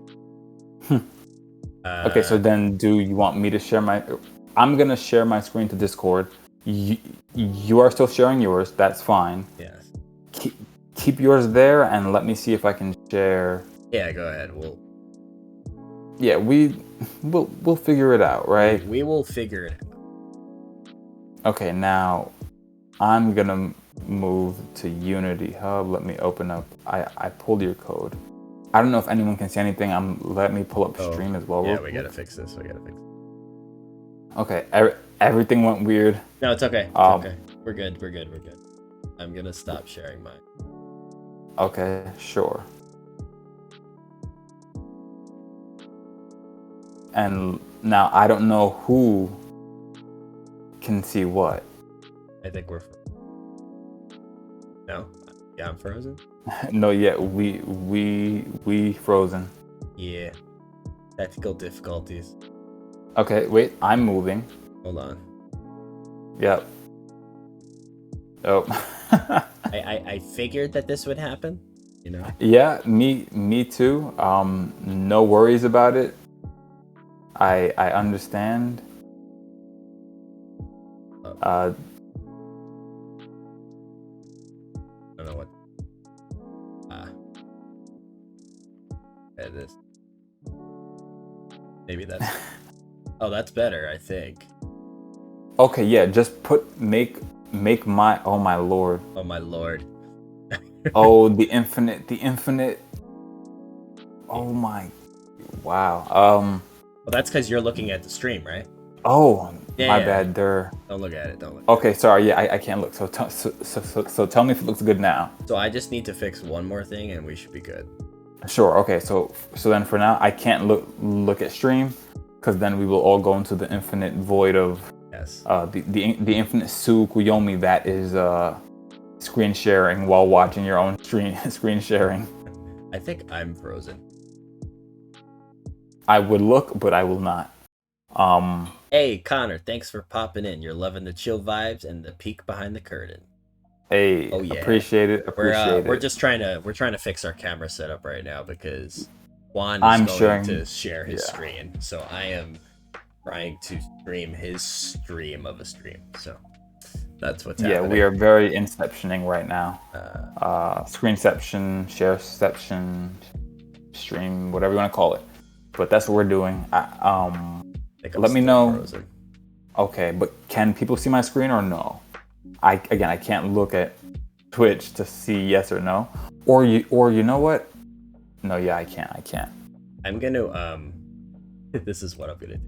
Speaker 1: Okay, so then do you want me to share I'm gonna share my screen to Discord. You are still sharing yours, that's fine.
Speaker 2: Yes.
Speaker 1: Keep yours there and let me see if I can share.
Speaker 2: Yeah, go ahead.
Speaker 1: We'll figure it out, right?
Speaker 2: We will figure it out.
Speaker 1: Okay, now I'm gonna move to Unity Hub. Let me open up. I pulled your code. I don't know if anyone can see anything. Let me pull up stream as well.
Speaker 2: Yeah, we gotta fix this.
Speaker 1: Okay, everything went weird.
Speaker 2: No, it's okay. Okay. We're good. I'm gonna stop sharing mine.
Speaker 1: Okay, sure. And now I don't know who can see what.
Speaker 2: I think we're No? Yeah, I'm frozen?
Speaker 1: No, yeah, we frozen.
Speaker 2: Yeah. Technical difficulties.
Speaker 1: Okay, wait, I'm moving.
Speaker 2: Hold on.
Speaker 1: Yep. Oh.
Speaker 2: I figured that this would happen, you know?
Speaker 1: Yeah, me too. No worries about it. I understand.
Speaker 2: I don't know what. This. Maybe that's. Oh, that's better, I think.
Speaker 1: Okay, yeah, just make my. Oh my lord.
Speaker 2: Oh my lord.
Speaker 1: Oh, the infinite. Oh my. Wow.
Speaker 2: Well, that's because you're looking at the stream, right?
Speaker 1: Oh, yeah, my bad.
Speaker 2: Don't look at it.
Speaker 1: Okay, sorry. Yeah, I can't look. So tell me if it looks good now.
Speaker 2: So I just need to fix one more thing, and we should be good.
Speaker 1: Sure. Okay. So then for now, I can't look at stream, because then we will all go into the infinite void of the infinite Tsukuyomi that is screen sharing while watching your own screen sharing.
Speaker 2: I think I'm frozen.
Speaker 1: I would look, but I will not.
Speaker 2: Hey, Connor, thanks for popping in. You're loving the chill vibes and the peek behind the curtain.
Speaker 1: Hey,
Speaker 2: Oh yeah.
Speaker 1: appreciate it. Appreciate
Speaker 2: We're
Speaker 1: it.
Speaker 2: just trying to fix our camera setup right now because Juan is
Speaker 1: I'm
Speaker 2: going
Speaker 1: sharing.
Speaker 2: to share his
Speaker 1: Yeah.
Speaker 2: screen. So I am trying to stream his stream of a stream. So that's what's
Speaker 1: Yeah, we
Speaker 2: happening.
Speaker 1: are very inceptioning right now.
Speaker 2: Uh,
Speaker 1: Screenception, shareception, stream, whatever you want to call it. But that's what we're doing.
Speaker 2: I think I'm
Speaker 1: Let me
Speaker 2: still
Speaker 1: know.
Speaker 2: frozen.
Speaker 1: Okay, but can people see my screen or no? I can't look at Twitch to see yes or no. Or you know what? No, yeah, I can't.
Speaker 2: I'm gonna this is what I'm gonna do.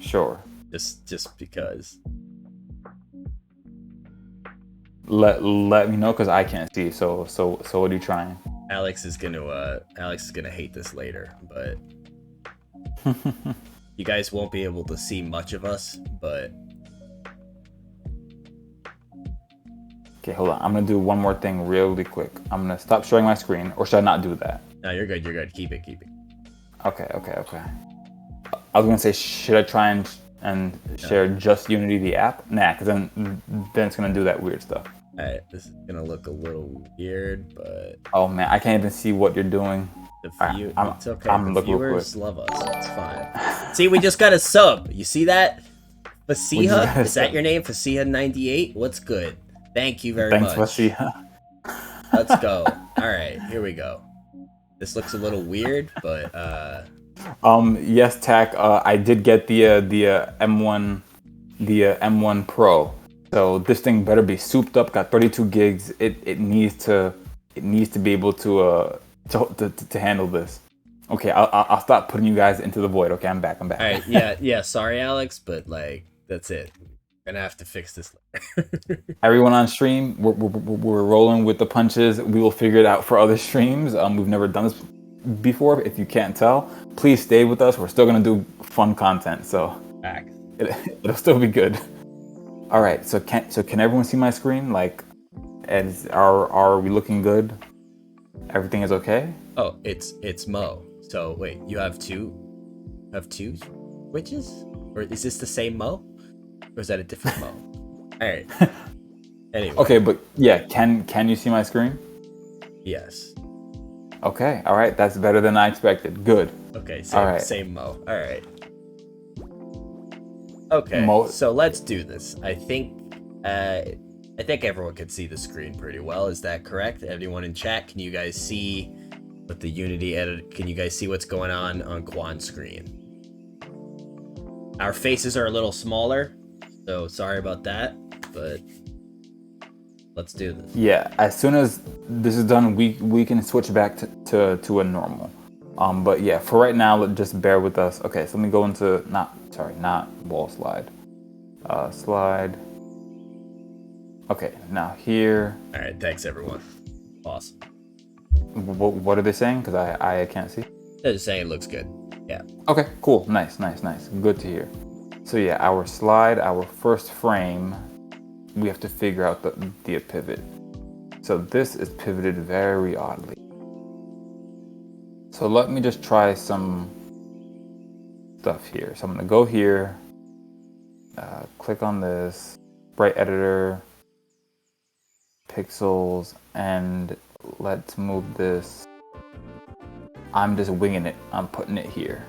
Speaker 1: Sure.
Speaker 2: Just because.
Speaker 1: Let me know because I can't see. So what are you trying?
Speaker 2: Alex is gonna hate this later, but you guys won't be able to see much of us, but
Speaker 1: Okay, hold on. I'm gonna do one more thing really quick. I'm gonna stop sharing my screen, or should I not do that?
Speaker 2: no, you're good, keep it.
Speaker 1: Okay. I was gonna say, should I try and share just Unity the app? Nah, because then it's gonna do that weird stuff.
Speaker 2: Alright, this is gonna look a little weird, but
Speaker 1: Oh man, I can't even see what you're doing.
Speaker 2: it's okay.
Speaker 1: I'm
Speaker 2: The
Speaker 1: looking real
Speaker 2: viewers
Speaker 1: quick.
Speaker 2: love us. It's fine. See, we just got a sub. You see that? Fasiha? Is that your name? Fasiha98? What's good? Thank you very
Speaker 1: Thanks,
Speaker 2: much.
Speaker 1: Fasiha.
Speaker 2: Let's go. Alright, here we go. This looks a little weird, but
Speaker 1: Yes, Tac. I did get the M1 Pro. So this thing better be souped up. Got 32 gigs. It needs to be able to handle this. Okay, I'll stop putting you guys into the void. Okay, I'm back.
Speaker 2: all right, yeah. Sorry, Alex, but like that's it. We're gonna have to fix this later.
Speaker 1: Everyone on stream, we're rolling with the punches. We will figure it out for other streams. We've never done this before. If you can't tell, please stay with us. We're still gonna do fun content, so it'll still be good. All right. So can everyone see my screen? Like, are we looking good? Everything is okay.
Speaker 2: Oh, it's Mo. So wait, you have two switches, or is this the same Mo, or is that a different Mo? All right. Anyway.
Speaker 1: Okay, but yeah, can you see my screen?
Speaker 2: Yes.
Speaker 1: Okay. All right. That's better than I expected. Good.
Speaker 2: Okay. Same Mo. All right. Okay. So let's do this. I think everyone can see the screen pretty well. Is that correct? Everyone in chat, can you guys see with the Unity edit? Can you guys see what's going on Quan's screen? Our faces are a little smaller, so sorry about that, but let's do this.
Speaker 1: Yeah, as soon as this is done, we can switch back to a normal. But yeah, for right now, just bear with us. Okay, so let me go into not wall slide. Slide. Okay, now here.
Speaker 2: All right, thanks everyone. Awesome.
Speaker 1: What are they saying? Because I can't see.
Speaker 2: They're just saying it looks good. Yeah.
Speaker 1: Okay, cool. Nice. Good to hear. So yeah, our slide, our first frame, we have to figure out the pivot. So this is pivoted very oddly. So let me just try some stuff here. So I'm gonna go here, click on this, sprite editor, pixels, and let's move this. I'm just winging it. I'm putting it here.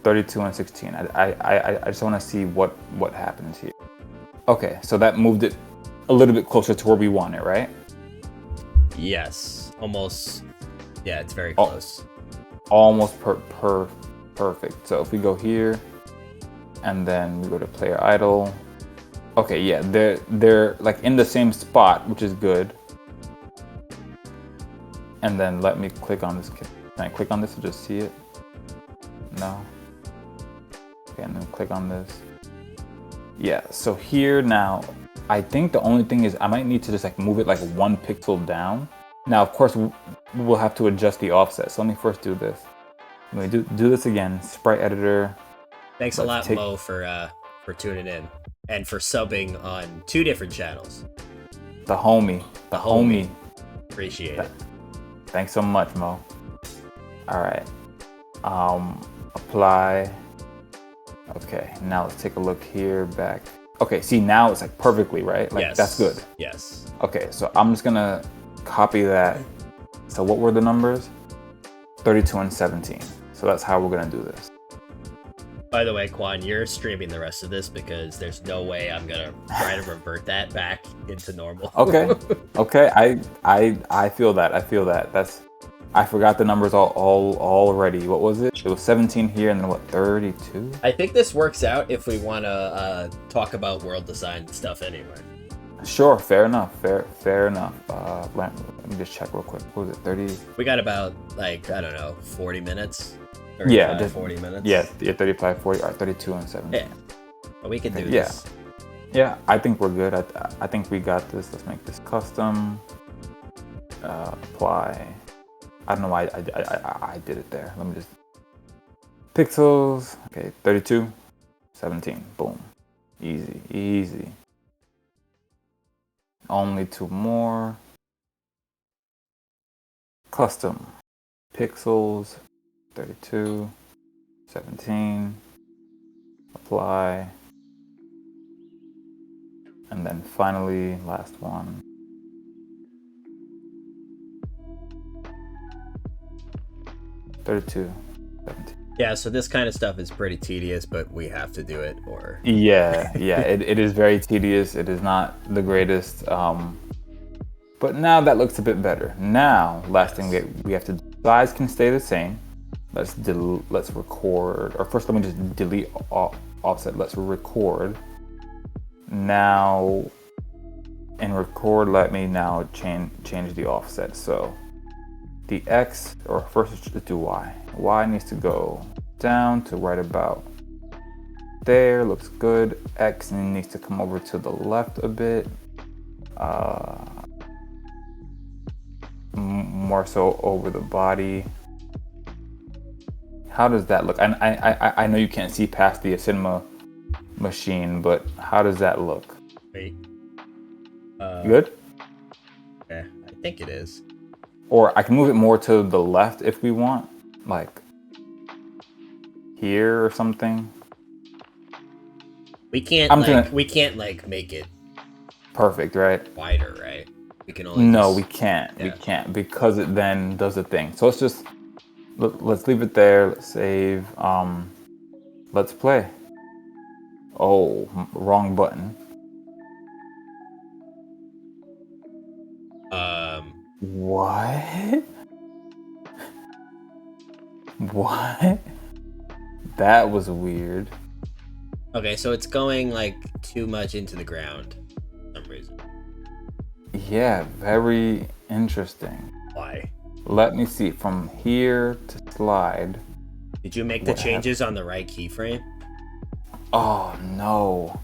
Speaker 1: 32 and 16. I just want to see what happens here. Okay, so that moved it a little bit closer to where we want it, right?
Speaker 2: Yes, almost. Yeah, it's very close.
Speaker 1: Almost perfect. So if we go here, and then we go to player idle. Okay, yeah, they're like in the same spot, which is good. And then let me click on this. Can I click on this to just see it? No. Okay, and then click on this. Yeah, so here now, I think the only thing is I might need to just like move it like 1 pixel down. Now, of course, we'll have to adjust the offset. So let me first do this. Let me do this again. Sprite editor.
Speaker 2: Thanks a lot, Mo, for tuning in and for subbing on 2 different channels.
Speaker 1: The homie.
Speaker 2: Appreciate it.
Speaker 1: Thanks so much, Mo. All right. Apply. Okay, now let's take a look here back. Okay, see now it's like perfectly, right? Like
Speaker 2: Yes.
Speaker 1: that's good.
Speaker 2: Yes.
Speaker 1: Okay, so I'm just gonna copy that. So what were the numbers? 32 and 17. So that's how we're gonna do this.
Speaker 2: By the way, Quan, you're streaming the rest of this because there's no way I'm gonna try to revert that back into normal.
Speaker 1: Okay. Okay. I feel that. I feel that. I forgot the numbers all already. What was it? It was 17 here and then what, 32?
Speaker 2: I think this works out if we want to talk about world design stuff anyway.
Speaker 1: Sure, fair enough. Fair enough. Let me just check real quick. What was it? 30?
Speaker 2: We got about like, I don't know, 40 minutes. 40 minutes.
Speaker 1: Yeah, 35, 40, or 32 and 17.
Speaker 2: Yeah. But we can do
Speaker 1: Yeah.
Speaker 2: this.
Speaker 1: Yeah, I think we're good. I think we got this. Let's make this custom. Apply. I don't know why I did it there. Let me just pixels. Okay, 32, 17. Boom. Easy. Only 2 more. Custom. Pixels. 32, 17. Apply. And then finally, last one. 32, 17.
Speaker 2: Yeah, so this kind of stuff is pretty tedious, but we have to do it or...
Speaker 1: Yeah, it is very tedious. It is not the greatest. But now that looks a bit better. Now, last thing we have to do. Size can stay the same. Let's record. Or first, let me just delete offset. Let's record. Now, in record, let me now change the offset. So the X, or first let's do Y. Y needs to go down to right about there. Looks good. X needs to come over to the left a bit. More so over the body. How does that look? I know you can't see past the cinema machine, but how does that look?
Speaker 2: Wait.
Speaker 1: Good?
Speaker 2: Yeah, I think it is.
Speaker 1: Or I can move it more to the left if we want, like here or something.
Speaker 2: We can't we can't make it
Speaker 1: perfect, right?
Speaker 2: wider, right? We can only
Speaker 1: we can't.
Speaker 2: Yeah.
Speaker 1: We can't because it then does the thing. So let's leave it there. Let's save. Let's play. Oh, wrong button. What? What? That was weird.
Speaker 2: Okay, so it's going too much into the ground for some reason.
Speaker 1: Yeah, very interesting.
Speaker 2: Why?
Speaker 1: Let me see. From here to slide.
Speaker 2: Did you make the changes on the right keyframe?
Speaker 1: Oh no.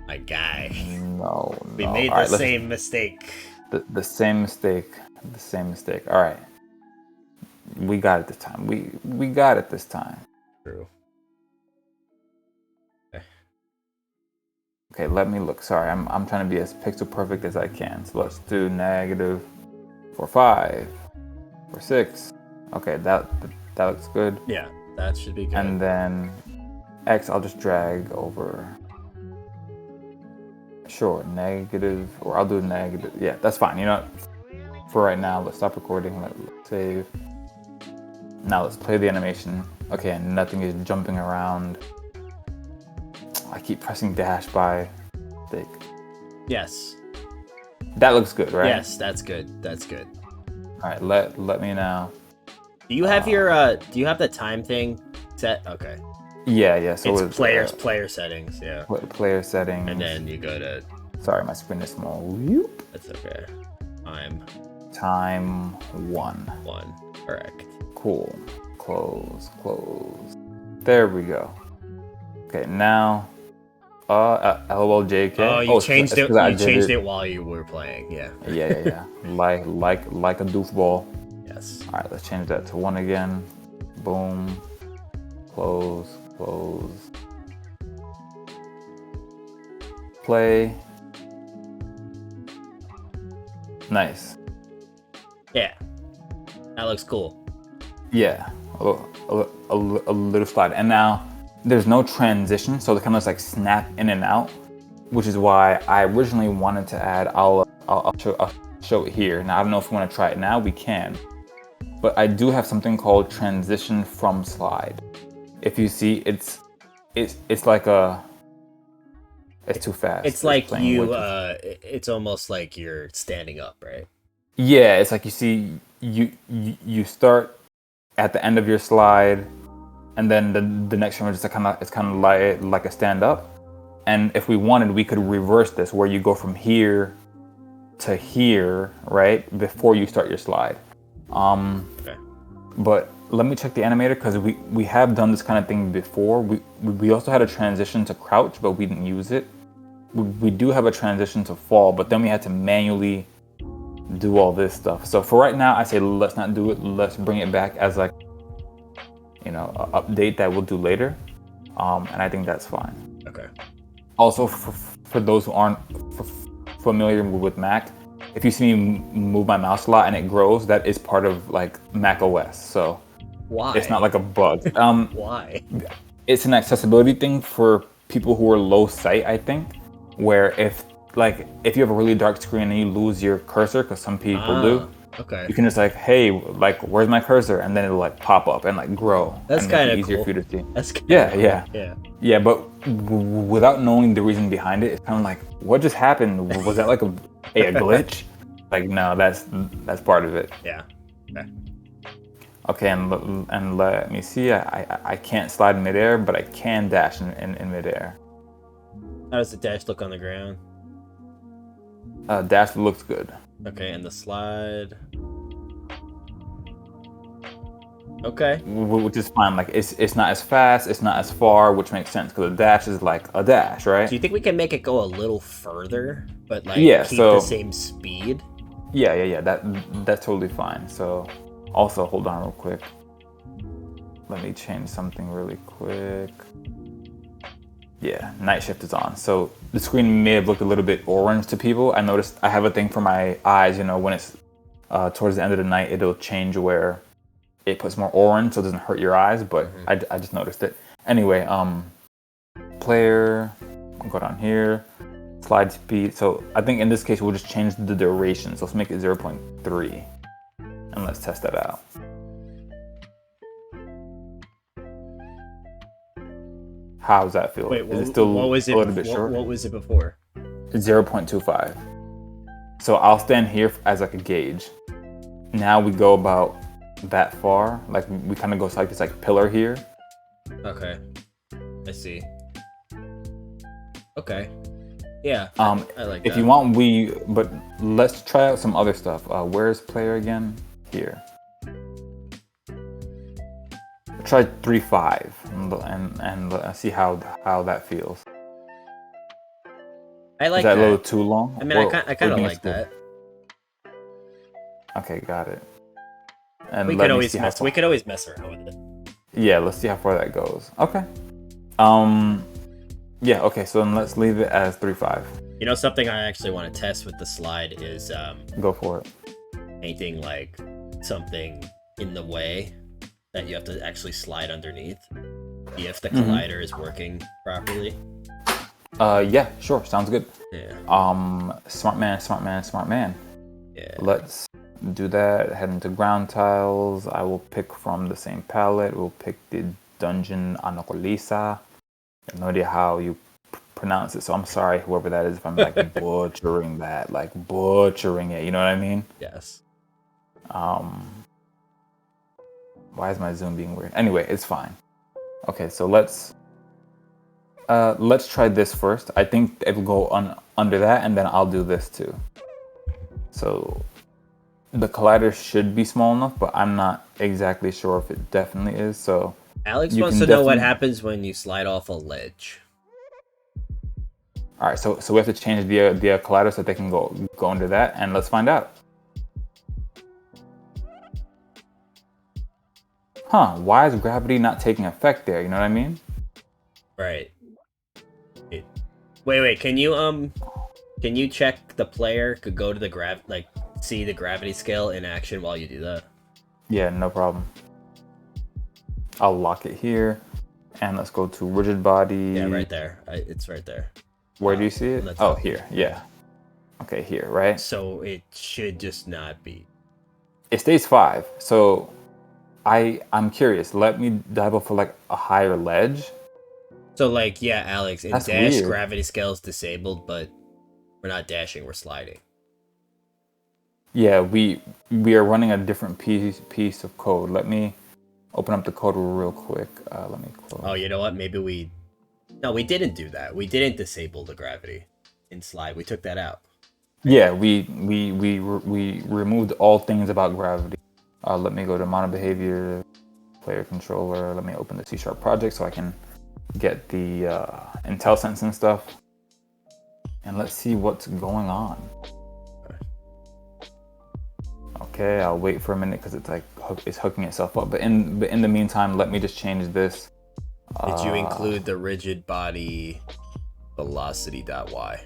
Speaker 2: My guy.
Speaker 1: No.
Speaker 2: We made the same mistake.
Speaker 1: The same mistake. The same mistake. All right. We got it this time. We got it this time.
Speaker 2: True.
Speaker 1: Okay, let me look. Sorry, I'm trying to be as pixel perfect as I can. So let's do negative for 5, for 6. Okay, that looks good.
Speaker 2: Yeah, that should be good.
Speaker 1: And then X, I'll just drag over. Sure, negative, or I'll do negative. Yeah, that's fine. You know what? For right now, let's stop recording. Let's save. Now let's play the animation. Okay, and nothing is jumping around. I keep pressing dash by stick.
Speaker 2: Yes.
Speaker 1: That looks good, right?
Speaker 2: Yes, that's good. That's good.
Speaker 1: All right, let me now.
Speaker 2: Do you have your do you have the time thing set? Okay.
Speaker 1: Yeah. So
Speaker 2: it's player settings, yeah.
Speaker 1: Player settings.
Speaker 2: And then you go to.
Speaker 1: Sorry, my screen is small.
Speaker 2: That's okay.
Speaker 1: Time 1.
Speaker 2: 1. Correct.
Speaker 1: Cool. Close. There we go. Okay, now. LOL JK.
Speaker 2: Oh, you changed it. You changed it while you were playing. Yeah.
Speaker 1: Yeah. like a doofball.
Speaker 2: Yes.
Speaker 1: All right, let's change that to 1 again. Boom. Close. Play. Nice.
Speaker 2: Yeah. That looks cool.
Speaker 1: Yeah. A little slide. And now there's no transition, so they kind of like snap in and out, which is why I originally wanted to add. I'll show it here. Now I don't know if we want to try it now. We can, but I do have something called transition from slide. If you see, it's like a. It's too fast.
Speaker 2: It's like you. It's almost like you're standing up, right?
Speaker 1: Yeah, it's like you see, you start at the end of your slide, and then the next one is kind of like a stand up. And if we wanted, we could reverse this, where you go from here to here, right, before you start your slide.
Speaker 2: Okay.
Speaker 1: But let me check the animator, because we have done this kind of thing before. We also had a transition to crouch, but we didn't use it. We do have a transition to fall, but then we had to manually do all this stuff. So for right now, I say let's not do it. Let's bring it back as like, an update that we'll do later. And I think that's fine.
Speaker 2: Okay.
Speaker 1: Also, for those who aren't familiar with Mac, if you see me move my mouse a lot and it grows, that is part of like Mac OS. So
Speaker 2: why?
Speaker 1: It's not like a bug.
Speaker 2: Why?
Speaker 1: It's an accessibility thing for people who are low sight, I think. Where if you have a really dark screen and you lose your cursor, because some people do,
Speaker 2: okay,
Speaker 1: you can just like, hey, like, where's my cursor? And then it'll like pop up and like grow.
Speaker 2: That's kind of
Speaker 1: easier
Speaker 2: cool.
Speaker 1: for you to see.
Speaker 2: That's
Speaker 1: Yeah. But without knowing the reason behind it, it's kind of like, what just happened? Was that like a glitch? Like, no, that's part of it.
Speaker 2: Yeah. Okay.
Speaker 1: Okay, and let me see. I can't slide in midair, but I can dash in midair.
Speaker 2: How does the dash look on the ground?
Speaker 1: Dash looks good.
Speaker 2: Okay, and the slide. Okay.
Speaker 1: Which is fine. Like, it's not as fast, it's not as far, which makes sense because a dash is like a dash, right?
Speaker 2: Do you think we can make it go a little further, but like keep
Speaker 1: so,
Speaker 2: the same speed?
Speaker 1: Yeah. That's totally fine. So, also hold on real quick. Let me change something really quick. Yeah, night shift is on. So the screen may have looked a little bit orange to people. I noticed I have a thing for my eyes, when it's towards the end of the night, it'll change where it puts more orange so it doesn't hurt your eyes, but I just noticed it. Anyway, player, I'll go down here, slide speed. So I think in this case, we'll just change the duration. So let's make it 0.3 and let's test that out. How does that feel?
Speaker 2: Wait,
Speaker 1: is it still
Speaker 2: what was it
Speaker 1: a little bit short?
Speaker 2: What was it before?
Speaker 1: 0.25. So I'll stand here as like a gauge. Now we go about that far. Like we kind of go like this like pillar here.
Speaker 2: Okay. I see. Okay. Yeah. I like that.
Speaker 1: If you want, but let's try out some other stuff. Where's player again? Here. Try 3.5 and see how that feels.
Speaker 2: I like
Speaker 1: that. Is that a little too long?
Speaker 2: I mean, I kind of like that.
Speaker 1: Okay, got it. And
Speaker 2: we could always mess around with it.
Speaker 1: Yeah, let's see how far that goes. Okay. Yeah. Okay. So then let's leave it as 3.5.
Speaker 2: Something I actually want to test with the slide is
Speaker 1: go for it.
Speaker 2: Painting like something in the way that you have to actually slide underneath. See if the collider is working properly.
Speaker 1: Yeah, sure. Sounds good.
Speaker 2: Yeah.
Speaker 1: Smart man.
Speaker 2: Yeah.
Speaker 1: Let's do that. Head into ground tiles. I will pick from the same palette. We'll pick the dungeon Anocolisa. I have no idea how you pronounce it, so I'm sorry, whoever that is, if I'm like butchering that, like butchering it. You know what I mean?
Speaker 2: Yes.
Speaker 1: Why is my zoom being weird? Anyway, it's fine. Okay, so let's try this first. I think it'll go under that, and then I'll do this too. So the collider should be small enough, but I'm not exactly sure if it definitely is. So
Speaker 2: Alex wants to know what happens when you slide off a ledge.
Speaker 1: All right, so we have to change the collider so they can go under that, and let's find out. Why is gravity not taking effect there? You know what I mean?
Speaker 2: Right. Wait. Can you check the player could go to the see the gravity scale in action while you do that?
Speaker 1: Yeah, no problem. I'll lock it here, And let's go to rigid body.
Speaker 2: Yeah, right there. It's right there.
Speaker 1: Where do you see it? Oh, here. Yeah. Okay, here, right?
Speaker 2: So it should just not be.
Speaker 1: It stays 5. So I'm curious. Let me dive for like a higher ledge.
Speaker 2: So like, yeah, Alex, in
Speaker 1: That's
Speaker 2: dash,
Speaker 1: weird.
Speaker 2: gravity scale is disabled, but we're not dashing, we're sliding.
Speaker 1: Yeah, we are running a different piece of code. Let me open up the code real quick. Let me close.
Speaker 2: Oh, you know what? Maybe we... No, we didn't do that. We didn't disable the gravity in slide. We took that out.
Speaker 1: Yeah, we removed all things about gravity. Let me go to mono behavior, player controller. Let me open the C# project so I can get the IntelliSense and stuff. And let's see what's going on. Okay, I'll wait for a minute because it's like it's hooking itself up. But in the meantime, let me just change this.
Speaker 2: Did you include the rigid body velocity.y?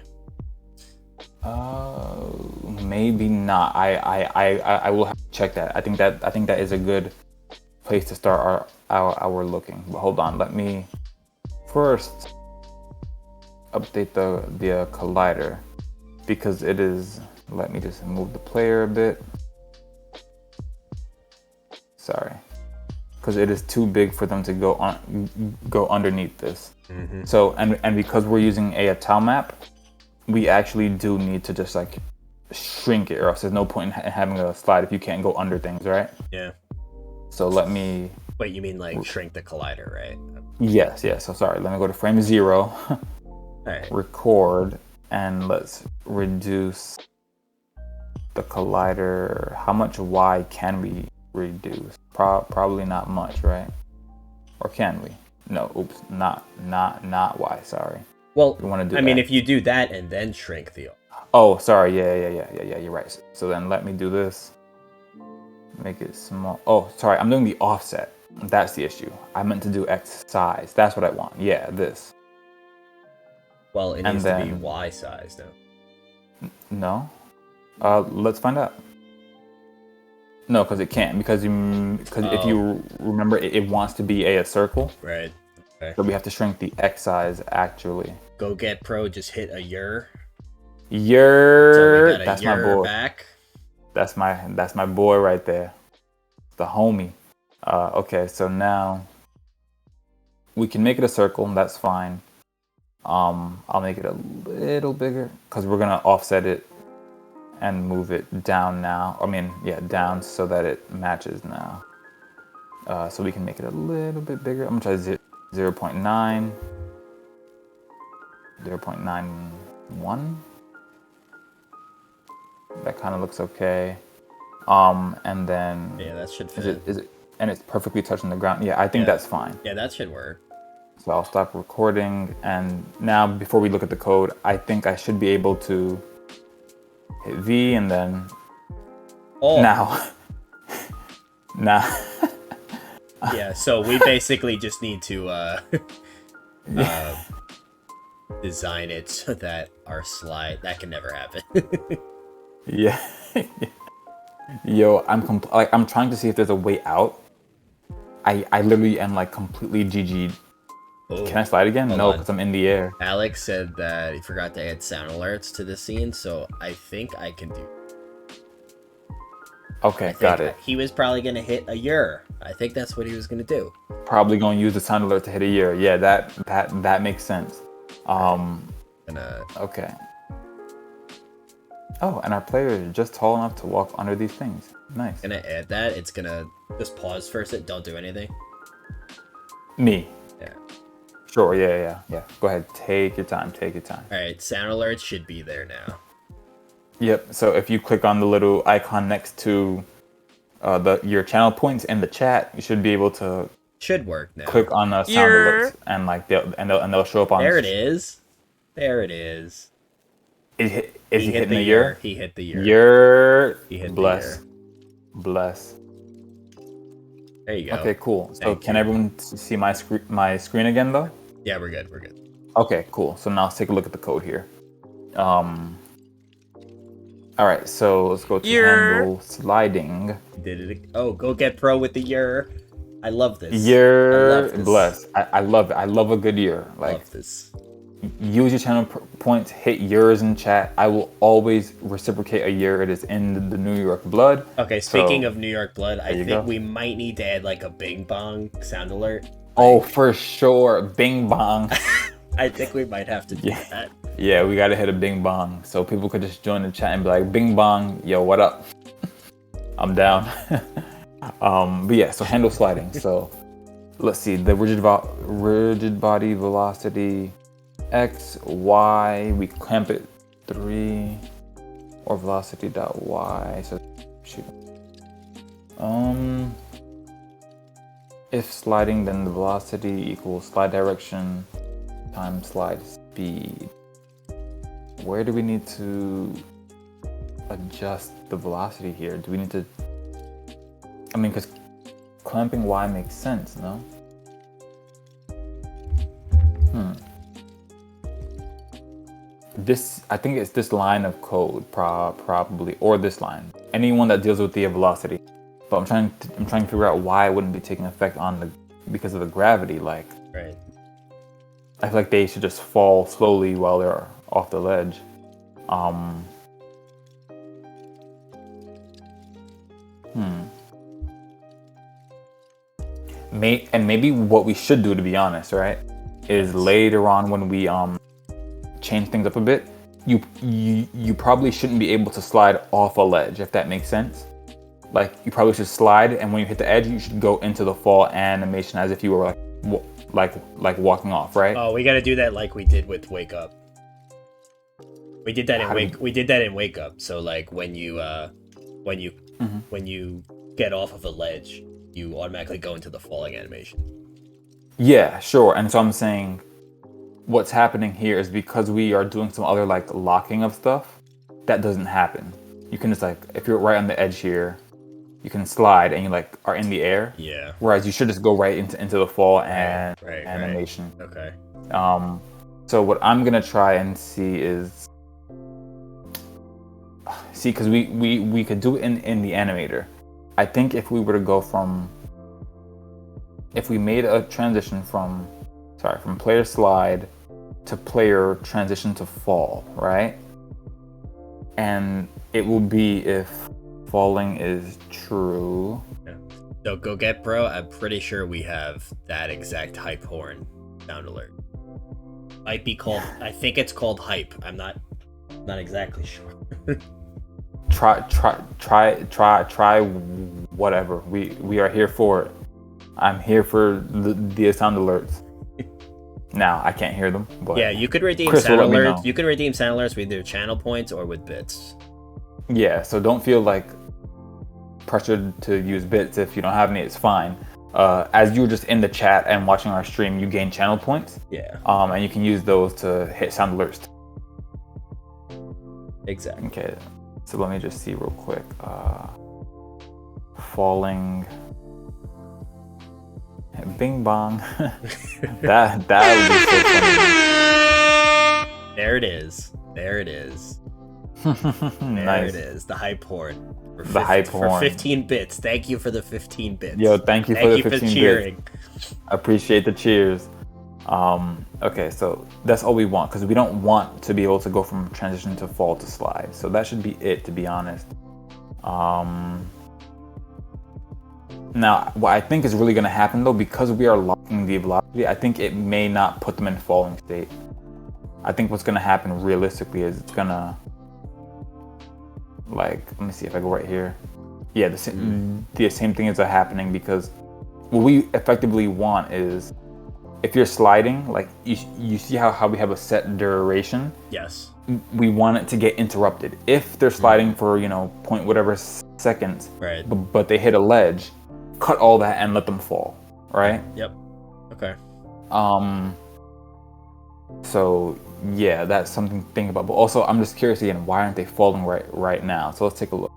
Speaker 1: Maybe not. I will have to check that. I think that is a good place to start our looking. But hold on, let me first update the collider because it is. Let me just move the player a bit. Sorry, because it is too big for them to go underneath this. Mm-hmm. So and because we're using a tile map, we actually do need to just like shrink it, or else there's no point in having a slide if you can't go under things, right?
Speaker 2: Yeah.
Speaker 1: So let me.
Speaker 2: Wait, you mean like shrink the collider, right?
Speaker 1: Yes. So sorry. Let me go to frame 0.
Speaker 2: All right.
Speaker 1: Record, and let's reduce the collider. How much Y can we reduce? Probably not much, right? Or can we? No. Oops. Not Y. Sorry.
Speaker 2: Well,
Speaker 1: we want to do.
Speaker 2: I mean, if you do that and then shrink the.
Speaker 1: Oh, sorry. Yeah. You're right. So then let me do this. Make it small. Oh, sorry. I'm doing the offset. That's the issue. I meant to do X size. That's what I want. Yeah, this.
Speaker 2: Well, it needs to be Y size, though.
Speaker 1: No. Let's find out. No, because it can't. Because if you remember, it wants to be a circle.
Speaker 2: Right. Okay.
Speaker 1: So we have to shrink the X size actually.
Speaker 2: Go Get Pro just hit a year.
Speaker 1: So that's my boy.
Speaker 2: Back.
Speaker 1: That's my boy right there. The homie. Okay, so now we can make it a circle. That's fine. I'll make it a little bigger because we're gonna offset it and move it down now. Down so that it matches now. So we can make it a little bit bigger. I'm gonna try 0.9, 0.91. That kind of looks okay. And then
Speaker 2: that should fit.
Speaker 1: Is it? And it's perfectly touching the ground. Yeah, I think that's fine.
Speaker 2: Yeah, that should work.
Speaker 1: So I'll stop recording, and now before we look at the code, I think I should be able to hit V and then now.
Speaker 2: Yeah, so we basically just need to design it so that our slide that can never happen.
Speaker 1: Yeah. Yo, I'm trying to see if there's a way out. I literally am like completely GG'd. Oh, can I slide again? No, because I'm in the air.
Speaker 2: Alex said that he forgot to add sound alerts to the scene, so I think I can do.
Speaker 1: Okay, got it.
Speaker 2: He was probably gonna hit a year. I think that's what he was gonna do.
Speaker 1: Probably gonna use the sound alert to hit a year. Yeah, that makes sense. Okay. Oh, and our player is just tall enough to walk under these things. Nice.
Speaker 2: Gonna add that. It's gonna just pause for a second. Don't do anything.
Speaker 1: Me.
Speaker 2: Yeah.
Speaker 1: Sure. Yeah. Go ahead. Take your time.
Speaker 2: All right. Sound alerts should be there now.
Speaker 1: Yep. So if you click on the little icon next to your channel points in the chat, you should be able to.
Speaker 2: Should work now.
Speaker 1: Click on the sound alerts and they'll show up on.
Speaker 2: There it is.
Speaker 1: Is he hitting the year?
Speaker 2: He hit the year. He hit
Speaker 1: Bless.
Speaker 2: the year.
Speaker 1: Bless.
Speaker 2: There you go.
Speaker 1: Okay, cool. So can everyone see my screen again though?
Speaker 2: Yeah, we're good.
Speaker 1: Okay, cool. So now let's take a look at the code here. All right, so let's go to handle sliding.
Speaker 2: Did it? Oh, Go Get Pro with the year. I love this. I
Speaker 1: You're
Speaker 2: love this.
Speaker 1: blessed. I love it. I love a good year. Like,
Speaker 2: Love this.
Speaker 1: use your channel points, hit yours in chat. I will always reciprocate a year. It is in the New York blood.
Speaker 2: Okay, speaking
Speaker 1: So,
Speaker 2: of New York blood, I
Speaker 1: there you
Speaker 2: think
Speaker 1: go.
Speaker 2: we might need to add like a bing bong sound alert.
Speaker 1: Oh,
Speaker 2: Like,
Speaker 1: for sure. Bing bong.
Speaker 2: I think we might have to do
Speaker 1: Yeah.
Speaker 2: that.
Speaker 1: Yeah, we gotta hit a bing bong. So people could just join the chat and be like, bing bong, yo, what up? I'm down. But yeah, so handle sliding. So let's see, the rigid body velocity X, Y, we clamp it 3 or velocity dot Y. So shoot. If sliding, then the velocity equals slide direction times slide speed. Where do we need to adjust the velocity here? Do we need to, I mean, because clamping Y makes sense, no? I think it's this line of code, probably, or this line. Anyone that deals with the velocity. But I'm trying to figure out why it wouldn't be taking effect because of the gravity. Like,
Speaker 2: Right.
Speaker 1: I feel like they should just fall slowly while they're off the ledge. Maybe what we should do, to be honest, right, is later on when we change things up a bit, you probably shouldn't be able to slide off a ledge, if that makes sense. Like, you probably should slide, and when you hit the edge, you should go into the fall animation as if you were like walking off, right?
Speaker 2: Oh, we got to do that like we did with Wake Up. We did that in Wake Up. So like when you get off of a ledge, you automatically go into the falling animation.
Speaker 1: Yeah, sure. And so I'm saying what's happening here is because we are doing some other like locking of stuff, that doesn't happen. You can just like, if you're right on the edge here, you can slide and you like are in the air.
Speaker 2: Yeah.
Speaker 1: Whereas you should just go right into the fall and animation.
Speaker 2: Right. Okay.
Speaker 1: So what I'm gonna try and see is because we could do it in the animator. I think if we were to go if we made a transition from player slide to player transition to fall, right? And it will be if falling is true.
Speaker 2: Yeah. So go get bro. I'm pretty sure we have that exact hype horn sound alert. Might be called. I think it's called hype. I'm not exactly sure.
Speaker 1: Try whatever. We are here for it. I'm here for the sound alerts. Now I can't hear them, but
Speaker 2: yeah, you could redeem
Speaker 1: Chris
Speaker 2: sound
Speaker 1: will let me
Speaker 2: alerts.
Speaker 1: know.
Speaker 2: You could redeem sound alerts with either channel points or with bits.
Speaker 1: Yeah, so don't feel like pressured to use bits if you don't have any. It's fine. As you're just in the chat and watching our stream, you gain channel points.
Speaker 2: Yeah.
Speaker 1: And you can use those to hit sound alerts.
Speaker 2: Exactly.
Speaker 1: Okay, so let me just see real quick. Falling. Bing bong. that would be so funny.
Speaker 2: There it is. There it is.
Speaker 1: Nice.
Speaker 2: It is. The hype horn.
Speaker 1: Hype
Speaker 2: for
Speaker 1: horn.
Speaker 2: 15 bits. Thank you for the 15 bits.
Speaker 1: Yo, thank you for the 15
Speaker 2: cheering.
Speaker 1: bits. Appreciate the cheers. Okay, so that's all we want because we don't want to be able to go from transition to fall to slide. So that should be it, to be honest. Now, what I think is really going to happen though, because we are locking the velocity, I think it may not put them in falling state. I think what's going to happen realistically is it's going to, like, let me see if I go right here. Yeah, the same thing is happening because what we effectively want is if you're sliding, like you see how we have a set duration?
Speaker 2: Yes.
Speaker 1: We want it to get interrupted. If they're sliding for, point whatever seconds,
Speaker 2: right,
Speaker 1: but they hit a ledge, cut all that and let them fall, right?
Speaker 2: Yep. Okay.
Speaker 1: So yeah, that's something to think about. But also, I'm just curious again, why aren't they falling right now? So let's take a look.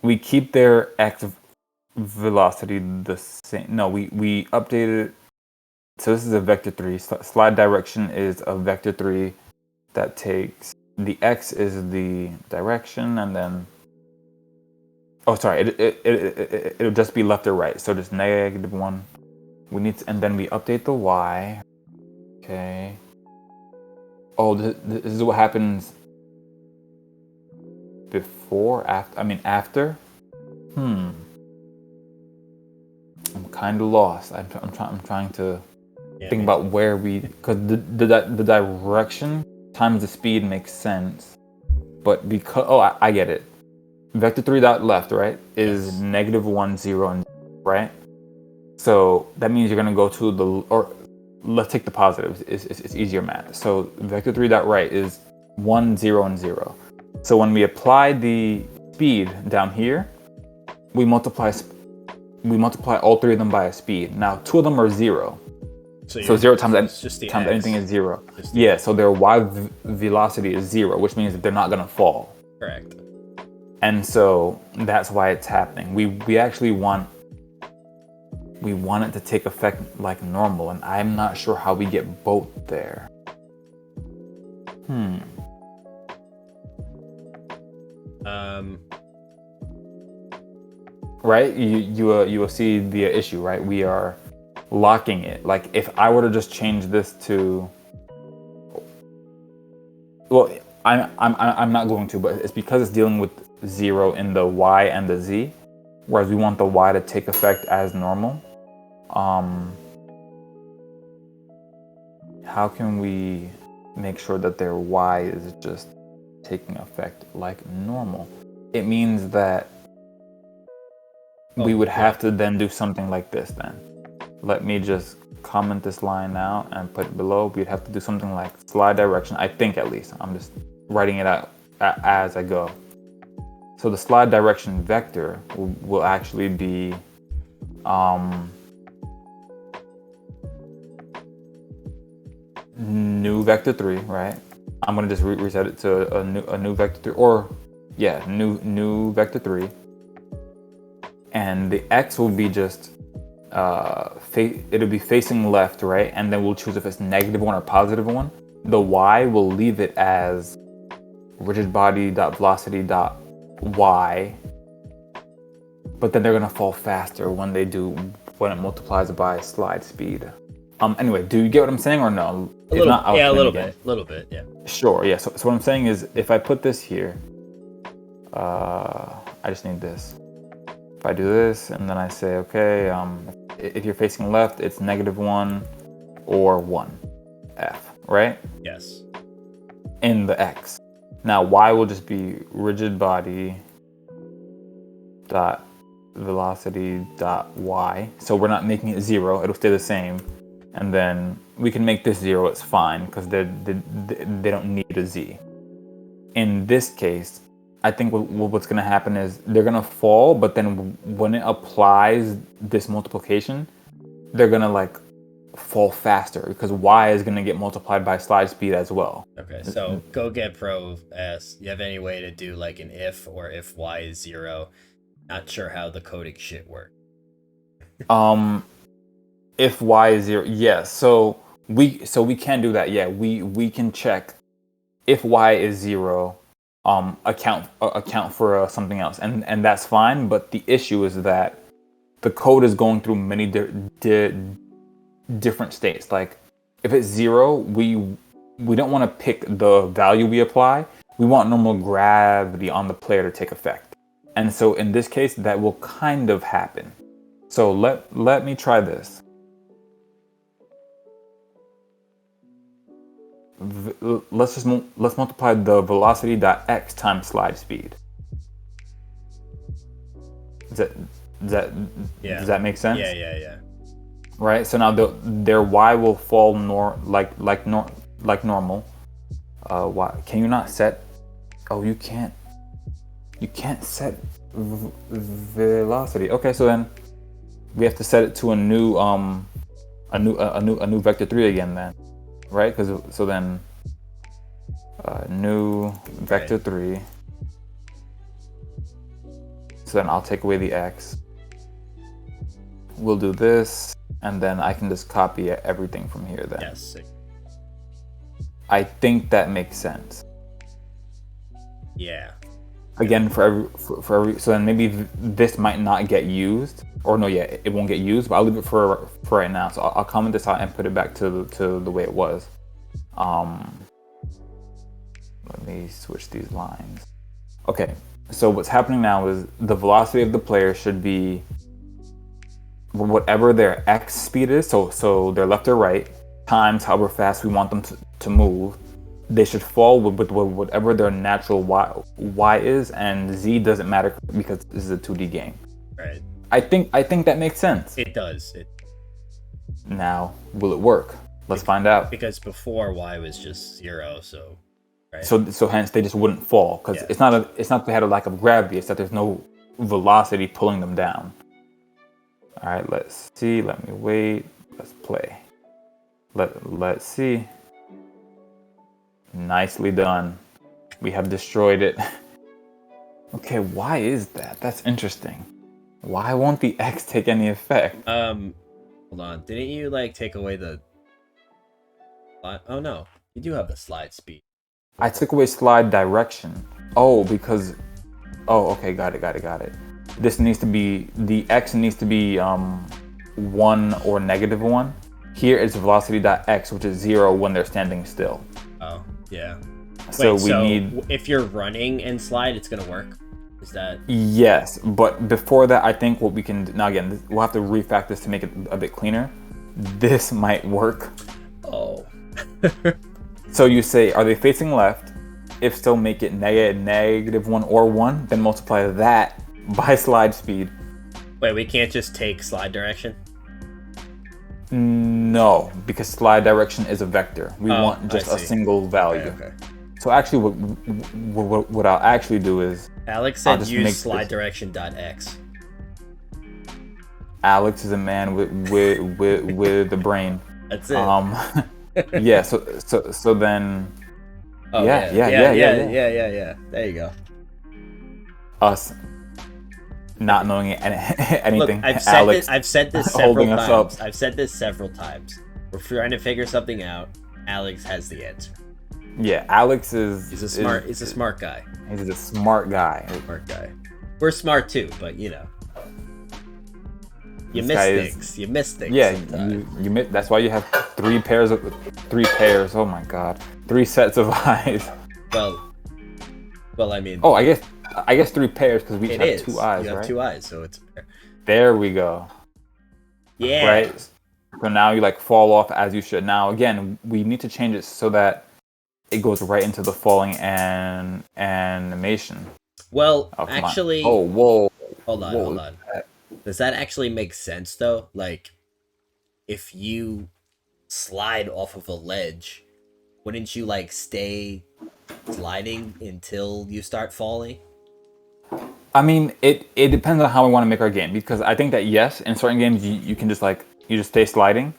Speaker 1: We keep their active velocity the same. No, we updated it. So this is a vector 3. Slide direction is a vector 3 that takes the X is the direction, and then Oh, sorry. It'll just be left or right. So just -1. We need to, and then we update the y. Okay. Oh, this is what happens before, after. I mean, after. I'm kind of lost. I'm trying to think about where we, because the direction times the speed makes sense, but because I get it. Vector 3 dot left, right, is -1, 0, and right. So that means you're gonna go to the, or let's take the positives. It's easier math. So vector 3 dot right is 1, 0, and 0. So when we apply the speed down here, we multiply all three of them by a speed. Now 2 of them are 0. So 0 times anything is 0. Yeah, so their y velocity is 0, which means that they're not gonna fall.
Speaker 2: Correct.
Speaker 1: And so that's why it's happening. We actually want it to take effect like normal, and I'm not sure how we get both there. Right? You will see the issue, right? We are locking it. Like if I were to just change this to, well, I'm not going to, but it's because it's dealing with 0 in the y and the z, whereas we want the y to take effect as normal. How can we make sure that their y is just taking effect like normal? It means that we would have to then do something like this then. Let me just comment this line out and put it below. We'd have to do something like slide direction, I think at least. I'm just writing it out as I go. So the slide direction vector will actually be new vector 3, right? I'm gonna just reset it to a new vector 3, or yeah, new vector 3. And the x will be just it'll be facing left, right? And then we'll choose if it's -1 or +1. The y will leave it as rigid body dot velocity dot y, but then they're gonna fall faster when it multiplies by slide speed. Anyway, do you get what I'm saying or no?
Speaker 2: A little bit, yeah.
Speaker 1: Sure, yeah. So what I'm saying is, if I put this here, I just need this. If I do this and then I say, okay, if you're facing left, it's -1 or 1 f, right?
Speaker 2: Yes.
Speaker 1: In the x. Now y will just be rigid body dot velocity dot y. So we're not making it 0, it'll stay the same. And then we can make this 0, it's fine, because they don't need a z. In this case, I think what's going to happen is they're going to fall, but then when it applies this multiplication, they're going to like fall faster, because y is going to get multiplied by slide speed as well.
Speaker 2: Okay, so GoGetPro asks, you have any way to do like an if, or if y is 0? Not sure how the coding shit works.
Speaker 1: If y is 0, yes. So we can do that. Yeah, we can check if y is 0, account for something else, and that's fine. But the issue is that the code is going through many different states. Like if it's 0, we don't want to pick the value we apply. We want normal gravity on the player to take effect, and so in this case, that will kind of happen. So let me try this. Let's multiply the velocity dot x times slide speed. Does that make sense?
Speaker 2: Yeah.
Speaker 1: Right. So now their y will fall like normal. Why can you not set? Oh, you can't. You can't set velocity. Okay, so then we have to set it to a new vector 3 again then. Right, because so then new vector 3. So then I'll take away the x. We'll do this, and then I can just copy everything from here then.
Speaker 2: Yes.
Speaker 1: I think that makes sense.
Speaker 2: Yeah.
Speaker 1: again for every. So then maybe this might not get used, or no, yeah, it won't get used. But I'll leave it for right now. So I'll comment this out and put it back to the way it was. Let me switch these lines. Okay, so what's happening now is the velocity of the player should be whatever their x speed is, so their left or right, times however fast we want them to move. They should fall with whatever their natural y is, and z doesn't matter because this is a 2D game.
Speaker 2: Right.
Speaker 1: I think that makes sense.
Speaker 2: It does.
Speaker 1: Now, will it work? Let's find out.
Speaker 2: Because before y was just 0, so. Right.
Speaker 1: So hence they just wouldn't fall because it's not that they had a lack of gravity. It's that there's no velocity pulling them down. All right, let's see. Let me wait. Let's play. Let's see. Nicely done. We have destroyed it. Okay, why is that? That's interesting. Why won't the X take any effect?
Speaker 2: Hold on. Didn't you take away the? Oh no, you do have the slide speed.
Speaker 1: I took away slide direction. Oh, because. Oh, okay, got it. This needs to be, the X needs to be 1 or -1. Here it's velocity.x, which is 0 when they're standing still.
Speaker 2: Oh, yeah.
Speaker 1: So we need.
Speaker 2: If you're running and slide, it's gonna work. Is that?
Speaker 1: Yes, but before that, I think what we can now again, we'll have to refactor this to make it a bit cleaner. This might work.
Speaker 2: Oh.
Speaker 1: So you say, are they facing left? If so, make it -1 or 1. Then multiply that by slide speed.
Speaker 2: Wait, we can't just take slide direction?
Speaker 1: No, because slide direction is a vector. We want just a single value.
Speaker 2: Okay.
Speaker 1: So actually, what I'll actually do is
Speaker 2: Alex said use slide direction.x.
Speaker 1: Alex is a man with the brain.
Speaker 2: That's it.
Speaker 1: Yeah. So then.
Speaker 2: Oh,
Speaker 1: yeah.
Speaker 2: There you go.
Speaker 1: Us not knowing anything.
Speaker 2: Look, I've said this several times. I've said this several times. We're trying to figure something out. Alex has the answer.
Speaker 1: Yeah, Alex is.
Speaker 2: He's a smart guy.
Speaker 1: He's a smart guy.
Speaker 2: Smart guy. We're smart too, but you miss things.
Speaker 1: Yeah, you miss. That's why you have 3 pairs. Oh my God, 3 sets of eyes.
Speaker 2: Well, I mean.
Speaker 1: Oh, I guess 3 pairs because we each have 2 eyes,
Speaker 2: you have
Speaker 1: right?
Speaker 2: 2 eyes, so it's a pair.
Speaker 1: There we go.
Speaker 2: Yeah.
Speaker 1: Right. So now you fall off as you should. Now again, we need to change it so that it goes right into the falling and animation.
Speaker 2: Well, actually.
Speaker 1: On. Oh, whoa.
Speaker 2: Hold on. Does that actually make sense though? If you slide off of a ledge, wouldn't you stay sliding until you start falling?
Speaker 1: I mean, it depends on how we want to make our game, because I think that yes, in certain games you can just you just stay sliding,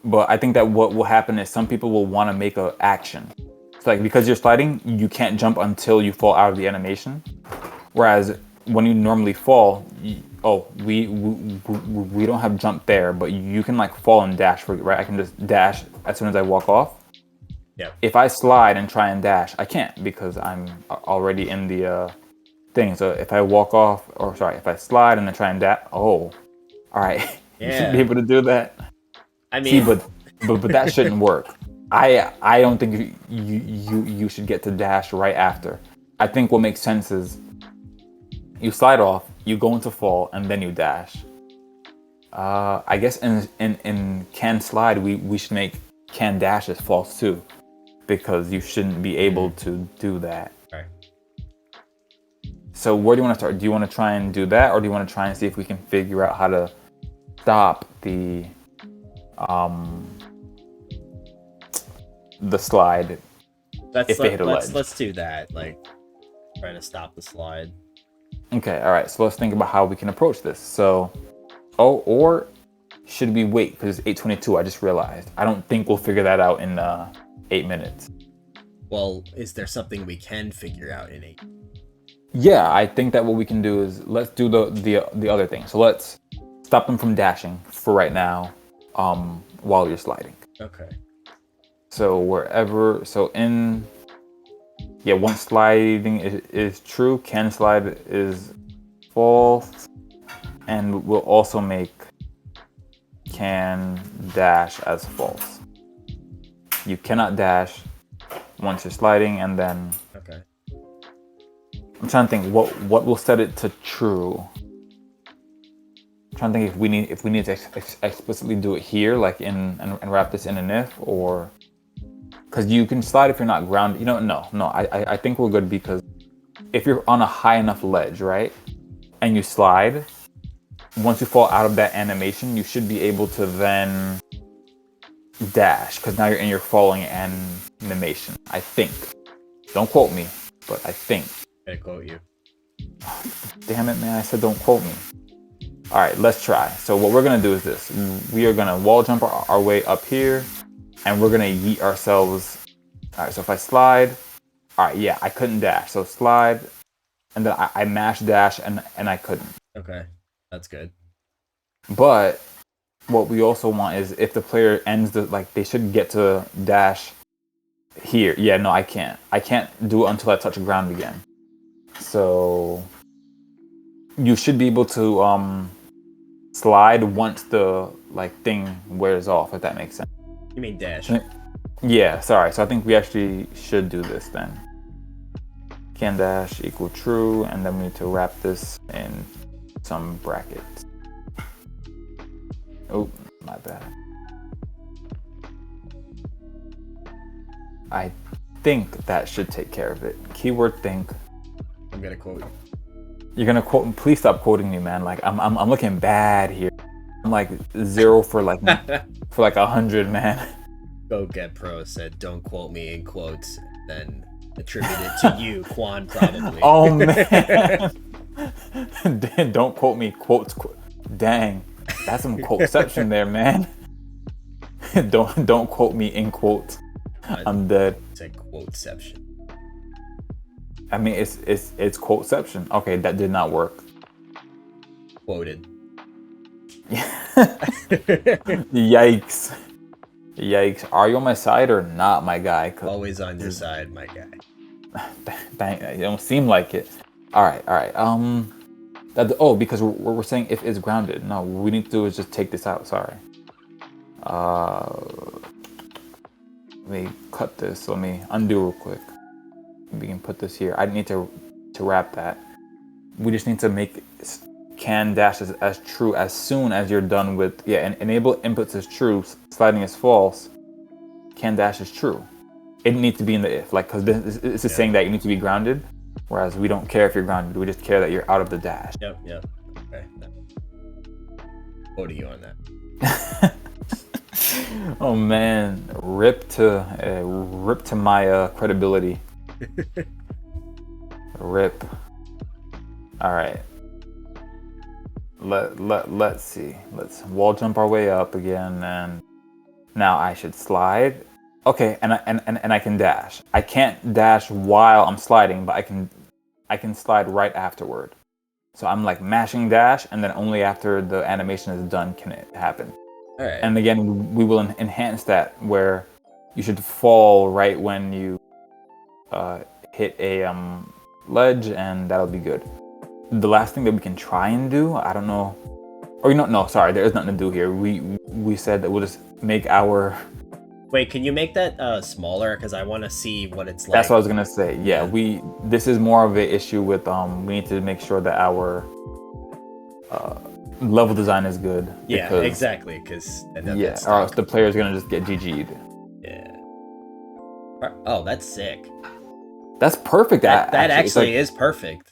Speaker 1: but I think that what will happen is some people will want to make an action. So because you're sliding, you can't jump until you fall out of the animation, whereas when you normally fall, we don't have jump there, but you can fall and dash, right? I can just dash as soon as I walk off.
Speaker 2: Yeah.
Speaker 1: If I slide and try and dash, I can't because I'm already in the thing. So if I walk off, if I slide and then try and dash, all right,
Speaker 2: yeah.
Speaker 1: You should be able to do that.
Speaker 2: I mean,
Speaker 1: see, but that shouldn't work. I don't think you should get to dash right after. I think what makes sense is you slide off, you go into fall, and then you dash. I guess in can slide we should make can dash as false too, because you shouldn't be able to do that.
Speaker 2: Right.
Speaker 1: So where do you want to start? Do you want to try and do that, or do you want to try and see if we can figure out how to stop the slide if they hit a ledge?
Speaker 2: Let's do that. Trying to stop the slide.
Speaker 1: Okay, all right. So let's think about how we can approach this. So, or should we wait because it's 8:22? I just realized. I don't think we'll figure that out in 8 minutes.
Speaker 2: Well, is there something we can figure out in 8?
Speaker 1: Yeah, I think that what we can do is let's do the other thing. So let's stop them from dashing for right now, while you're sliding.
Speaker 2: Okay.
Speaker 1: So in Yeah, once sliding is true, can slide is false, and we'll also make can dash as false. You cannot dash once you're sliding, and then
Speaker 2: Okay.
Speaker 1: I'm trying to think what will set it to true. I'm trying to think if we need to explicitly do it here, like and wrap this in an if, or because you can slide if you're not grounded. No. I think we're good because if you're on a high enough ledge, right, and you slide, once you fall out of that animation, you should be able to then dash because now you're in your falling animation. I think. Don't quote me, but I think.
Speaker 2: I quote you.
Speaker 1: Damn it, man! I said don't quote me. All right, let's try. So what we're gonna do is this: we are gonna wall jump our way up here, and we're gonna yeet ourselves. All right. So if I slide, all right, yeah, I couldn't dash. So slide, and then I mashed dash, and I couldn't.
Speaker 2: Okay, that's good.
Speaker 1: But what we also want is if the player ends they should get to dash here. Yeah, no, I can't. I can't do it until I touch ground again. So you should be able to slide once the thing wears off, if that makes sense.
Speaker 2: You mean dash?
Speaker 1: Yeah, sorry. So I think we actually should do this then. Can dash equal true, and then we need to wrap this in some brackets. Oh, my bad. I think that should take care of it. Keyword think.
Speaker 2: I'm gonna quote you.
Speaker 1: You're gonna quote? Please stop quoting me, man. Like I'm looking bad here. I'm like 0 for 100, man.
Speaker 2: Go Get Pro said, "Don't quote me in quotes." Then attribute it to you, Quan, probably.
Speaker 1: Oh man! Don't quote me. Quotes. Dang, that's some quoteception there, man. Don't quote me in quotes. I'm dead.
Speaker 2: It's a quoteception.
Speaker 1: I mean, it's quoteception. Okay, that did not work.
Speaker 2: Quoted.
Speaker 1: Yikes. Yikes. Are you on my side or not, my guy?
Speaker 2: Always on your side, my guy.
Speaker 1: Dang, it don't seem like it. All right. Because we're saying if it's grounded. No, what we need to do is just take this out. Sorry. Let me cut this. Let me undo real quick. We can put this here. I need to wrap that. We just need to make can dash as true as soon as you're done with and enable inputs is true, sliding is false, can dash is true. It needs to be in the if, because this is saying that you need to be grounded, whereas we don't care if you're grounded. We just care that you're out of the dash.
Speaker 2: Yep. Okay. Quoting you on that.
Speaker 1: Oh man, rip to my credibility. Rip. All right. Let's see. Let's wall jump our way up again, and now I should slide. Okay, and I can dash. I can't dash while I'm sliding, but I can slide right afterward. So I'm mashing dash, and then only after the animation is done can it happen.
Speaker 2: All right.
Speaker 1: And again, we will enhance that where you should fall right when you hit a ledge, and that'll be good. The last thing that we can try and do, I don't know, or no, sorry, there is nothing to do here. We said that we'll just make our.
Speaker 2: Wait, can you make that smaller? Because I want to see what it's like.
Speaker 1: That's what I was gonna say. Yeah, this is more of an issue with we need to make sure that our level design is good.
Speaker 2: Yeah, exactly. Because
Speaker 1: or else the player's gonna just get GG'd.
Speaker 2: Yeah. Oh, that's sick.
Speaker 1: That's perfect.
Speaker 2: That actually is perfect.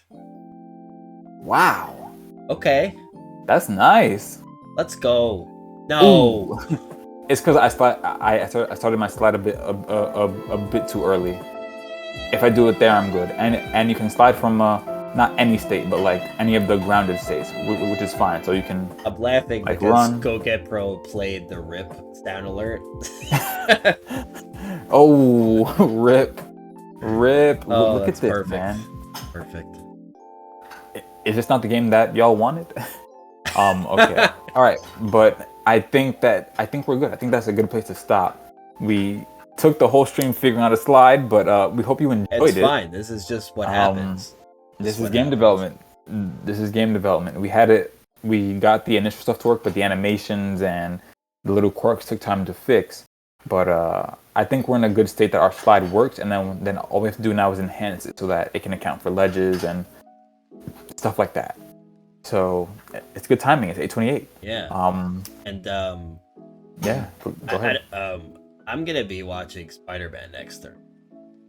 Speaker 1: Wow.
Speaker 2: Okay.
Speaker 1: That's nice.
Speaker 2: Let's go. No.
Speaker 1: It's because I started my slide a bit too early. If I do it there, I'm good. And you can slide from not any state, but any of the grounded states, which is fine. So you can.
Speaker 2: I'm laughing because
Speaker 1: run.
Speaker 2: Go Get Pro played the rip sound alert.
Speaker 1: Oh, rip.
Speaker 2: Oh,
Speaker 1: Look at this,
Speaker 2: perfect.
Speaker 1: man.
Speaker 2: Perfect.
Speaker 1: Is this not the game that y'all wanted? Okay. All right, but I think we're good. I think that's a good place to stop. We took the whole stream figuring out a slide, but we hope you enjoyed
Speaker 2: It's
Speaker 1: it.
Speaker 2: fine. This is just what happens.
Speaker 1: This is game development. This is game development. We got the initial stuff to work, but the animations and the little quirks took time to fix. But I think we're in a good state that our slide works, and then all we have to do now is enhance it so that it can account for ledges and stuff like that. So it's good timing. It's 8:28.
Speaker 2: Yeah.
Speaker 1: Yeah. Go ahead.
Speaker 2: I'm gonna be watching Spider-Man next Thursday.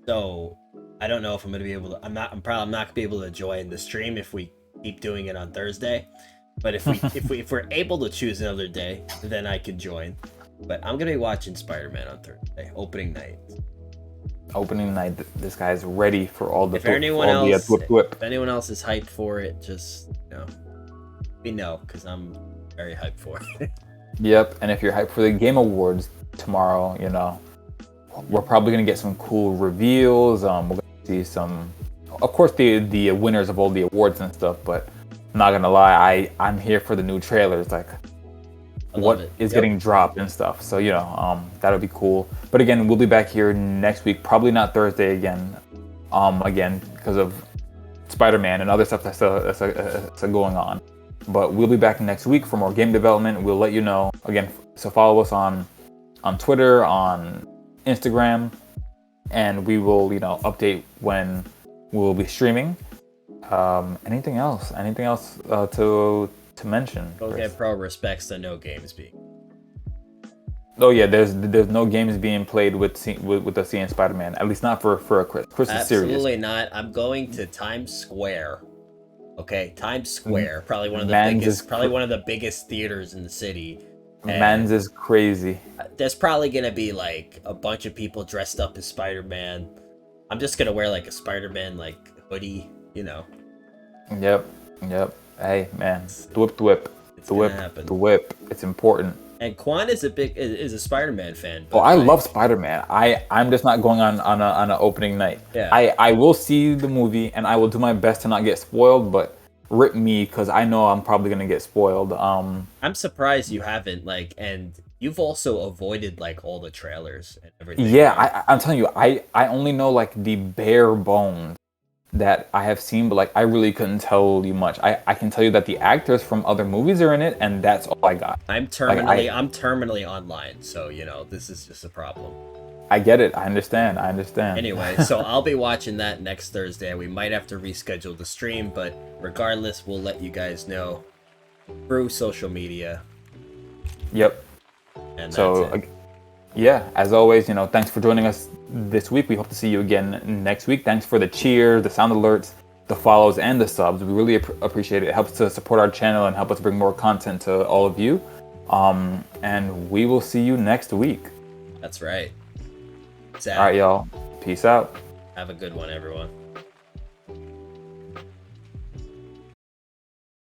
Speaker 2: So I don't know if I'm gonna be able to. I'm probably not gonna be able to join the stream if we keep doing it on Thursday. But if we're able to choose another day, then I could join. But I'm gonna be watching Spider-Man on Thursday, opening night.
Speaker 1: Opening night. This guy's ready for all the.
Speaker 2: If anyone else is hyped for it, just let me know, because I'm very hyped for it.
Speaker 1: Yep, and if you're hyped for the Game Awards tomorrow, we're probably gonna get some cool reveals. We're gonna see some, of course, the winners of all the awards and stuff. But I'm not gonna lie, I'm here for the new trailers, like what is getting dropped and stuff. So that'll be cool. But again, we'll be back here next week. Probably not Thursday again. Again because of Spider-Man and other stuff that's going on. But we'll be back next week for more game development. We'll let you know again. So follow us on Twitter, on Instagram, and we will update when we'll be streaming. Anything else to mention?
Speaker 2: Go get Pro respects to no games being.
Speaker 1: Oh yeah, there's no games being played with the seeing Spider-Man. At least not for a Chris. Chris is serious.
Speaker 2: Absolutely not. I'm going to Times Square. Okay, Times Square, probably one of the biggest theaters in the city.
Speaker 1: Mans is crazy.
Speaker 2: There's probably gonna be like a bunch of people dressed up as Spider-Man. I'm just gonna wear like a Spider-Man like hoodie,
Speaker 1: Yep. Hey man, the whip. It's important.
Speaker 2: And Quan is a Spider-Man fan.
Speaker 1: Oh, I love Spider-Man. I'm just not going on an opening night.
Speaker 2: Yeah.
Speaker 1: I will see the movie and I will do my best to not get spoiled, but rip me because I know I'm probably gonna get spoiled.
Speaker 2: I'm surprised you haven't and you've also avoided all the trailers and everything.
Speaker 1: Yeah, I'm telling you, I only know the bare bones that I have seen, but I really couldn't tell you much. I can tell you that the actors from other movies are in it, and that's all I got.
Speaker 2: I'm terminally online, so this is just a problem.
Speaker 1: I get it. I understand.
Speaker 2: Anyway, so I'll be watching that next Thursday. We might have to reschedule the stream, but regardless, we'll let you guys know through social media.
Speaker 1: Yep.
Speaker 2: And
Speaker 1: so,
Speaker 2: that's it.
Speaker 1: Yeah, as always, thanks for joining us this week. We hope to see you again next week. Thanks for the cheers, the sound alerts, the follows, and the subs. We really appreciate it. It helps to support our channel and help us bring more content to all of you. And we will see you next week.
Speaker 2: That's right.
Speaker 1: All right, y'all. Peace out.
Speaker 2: Have a good one, everyone.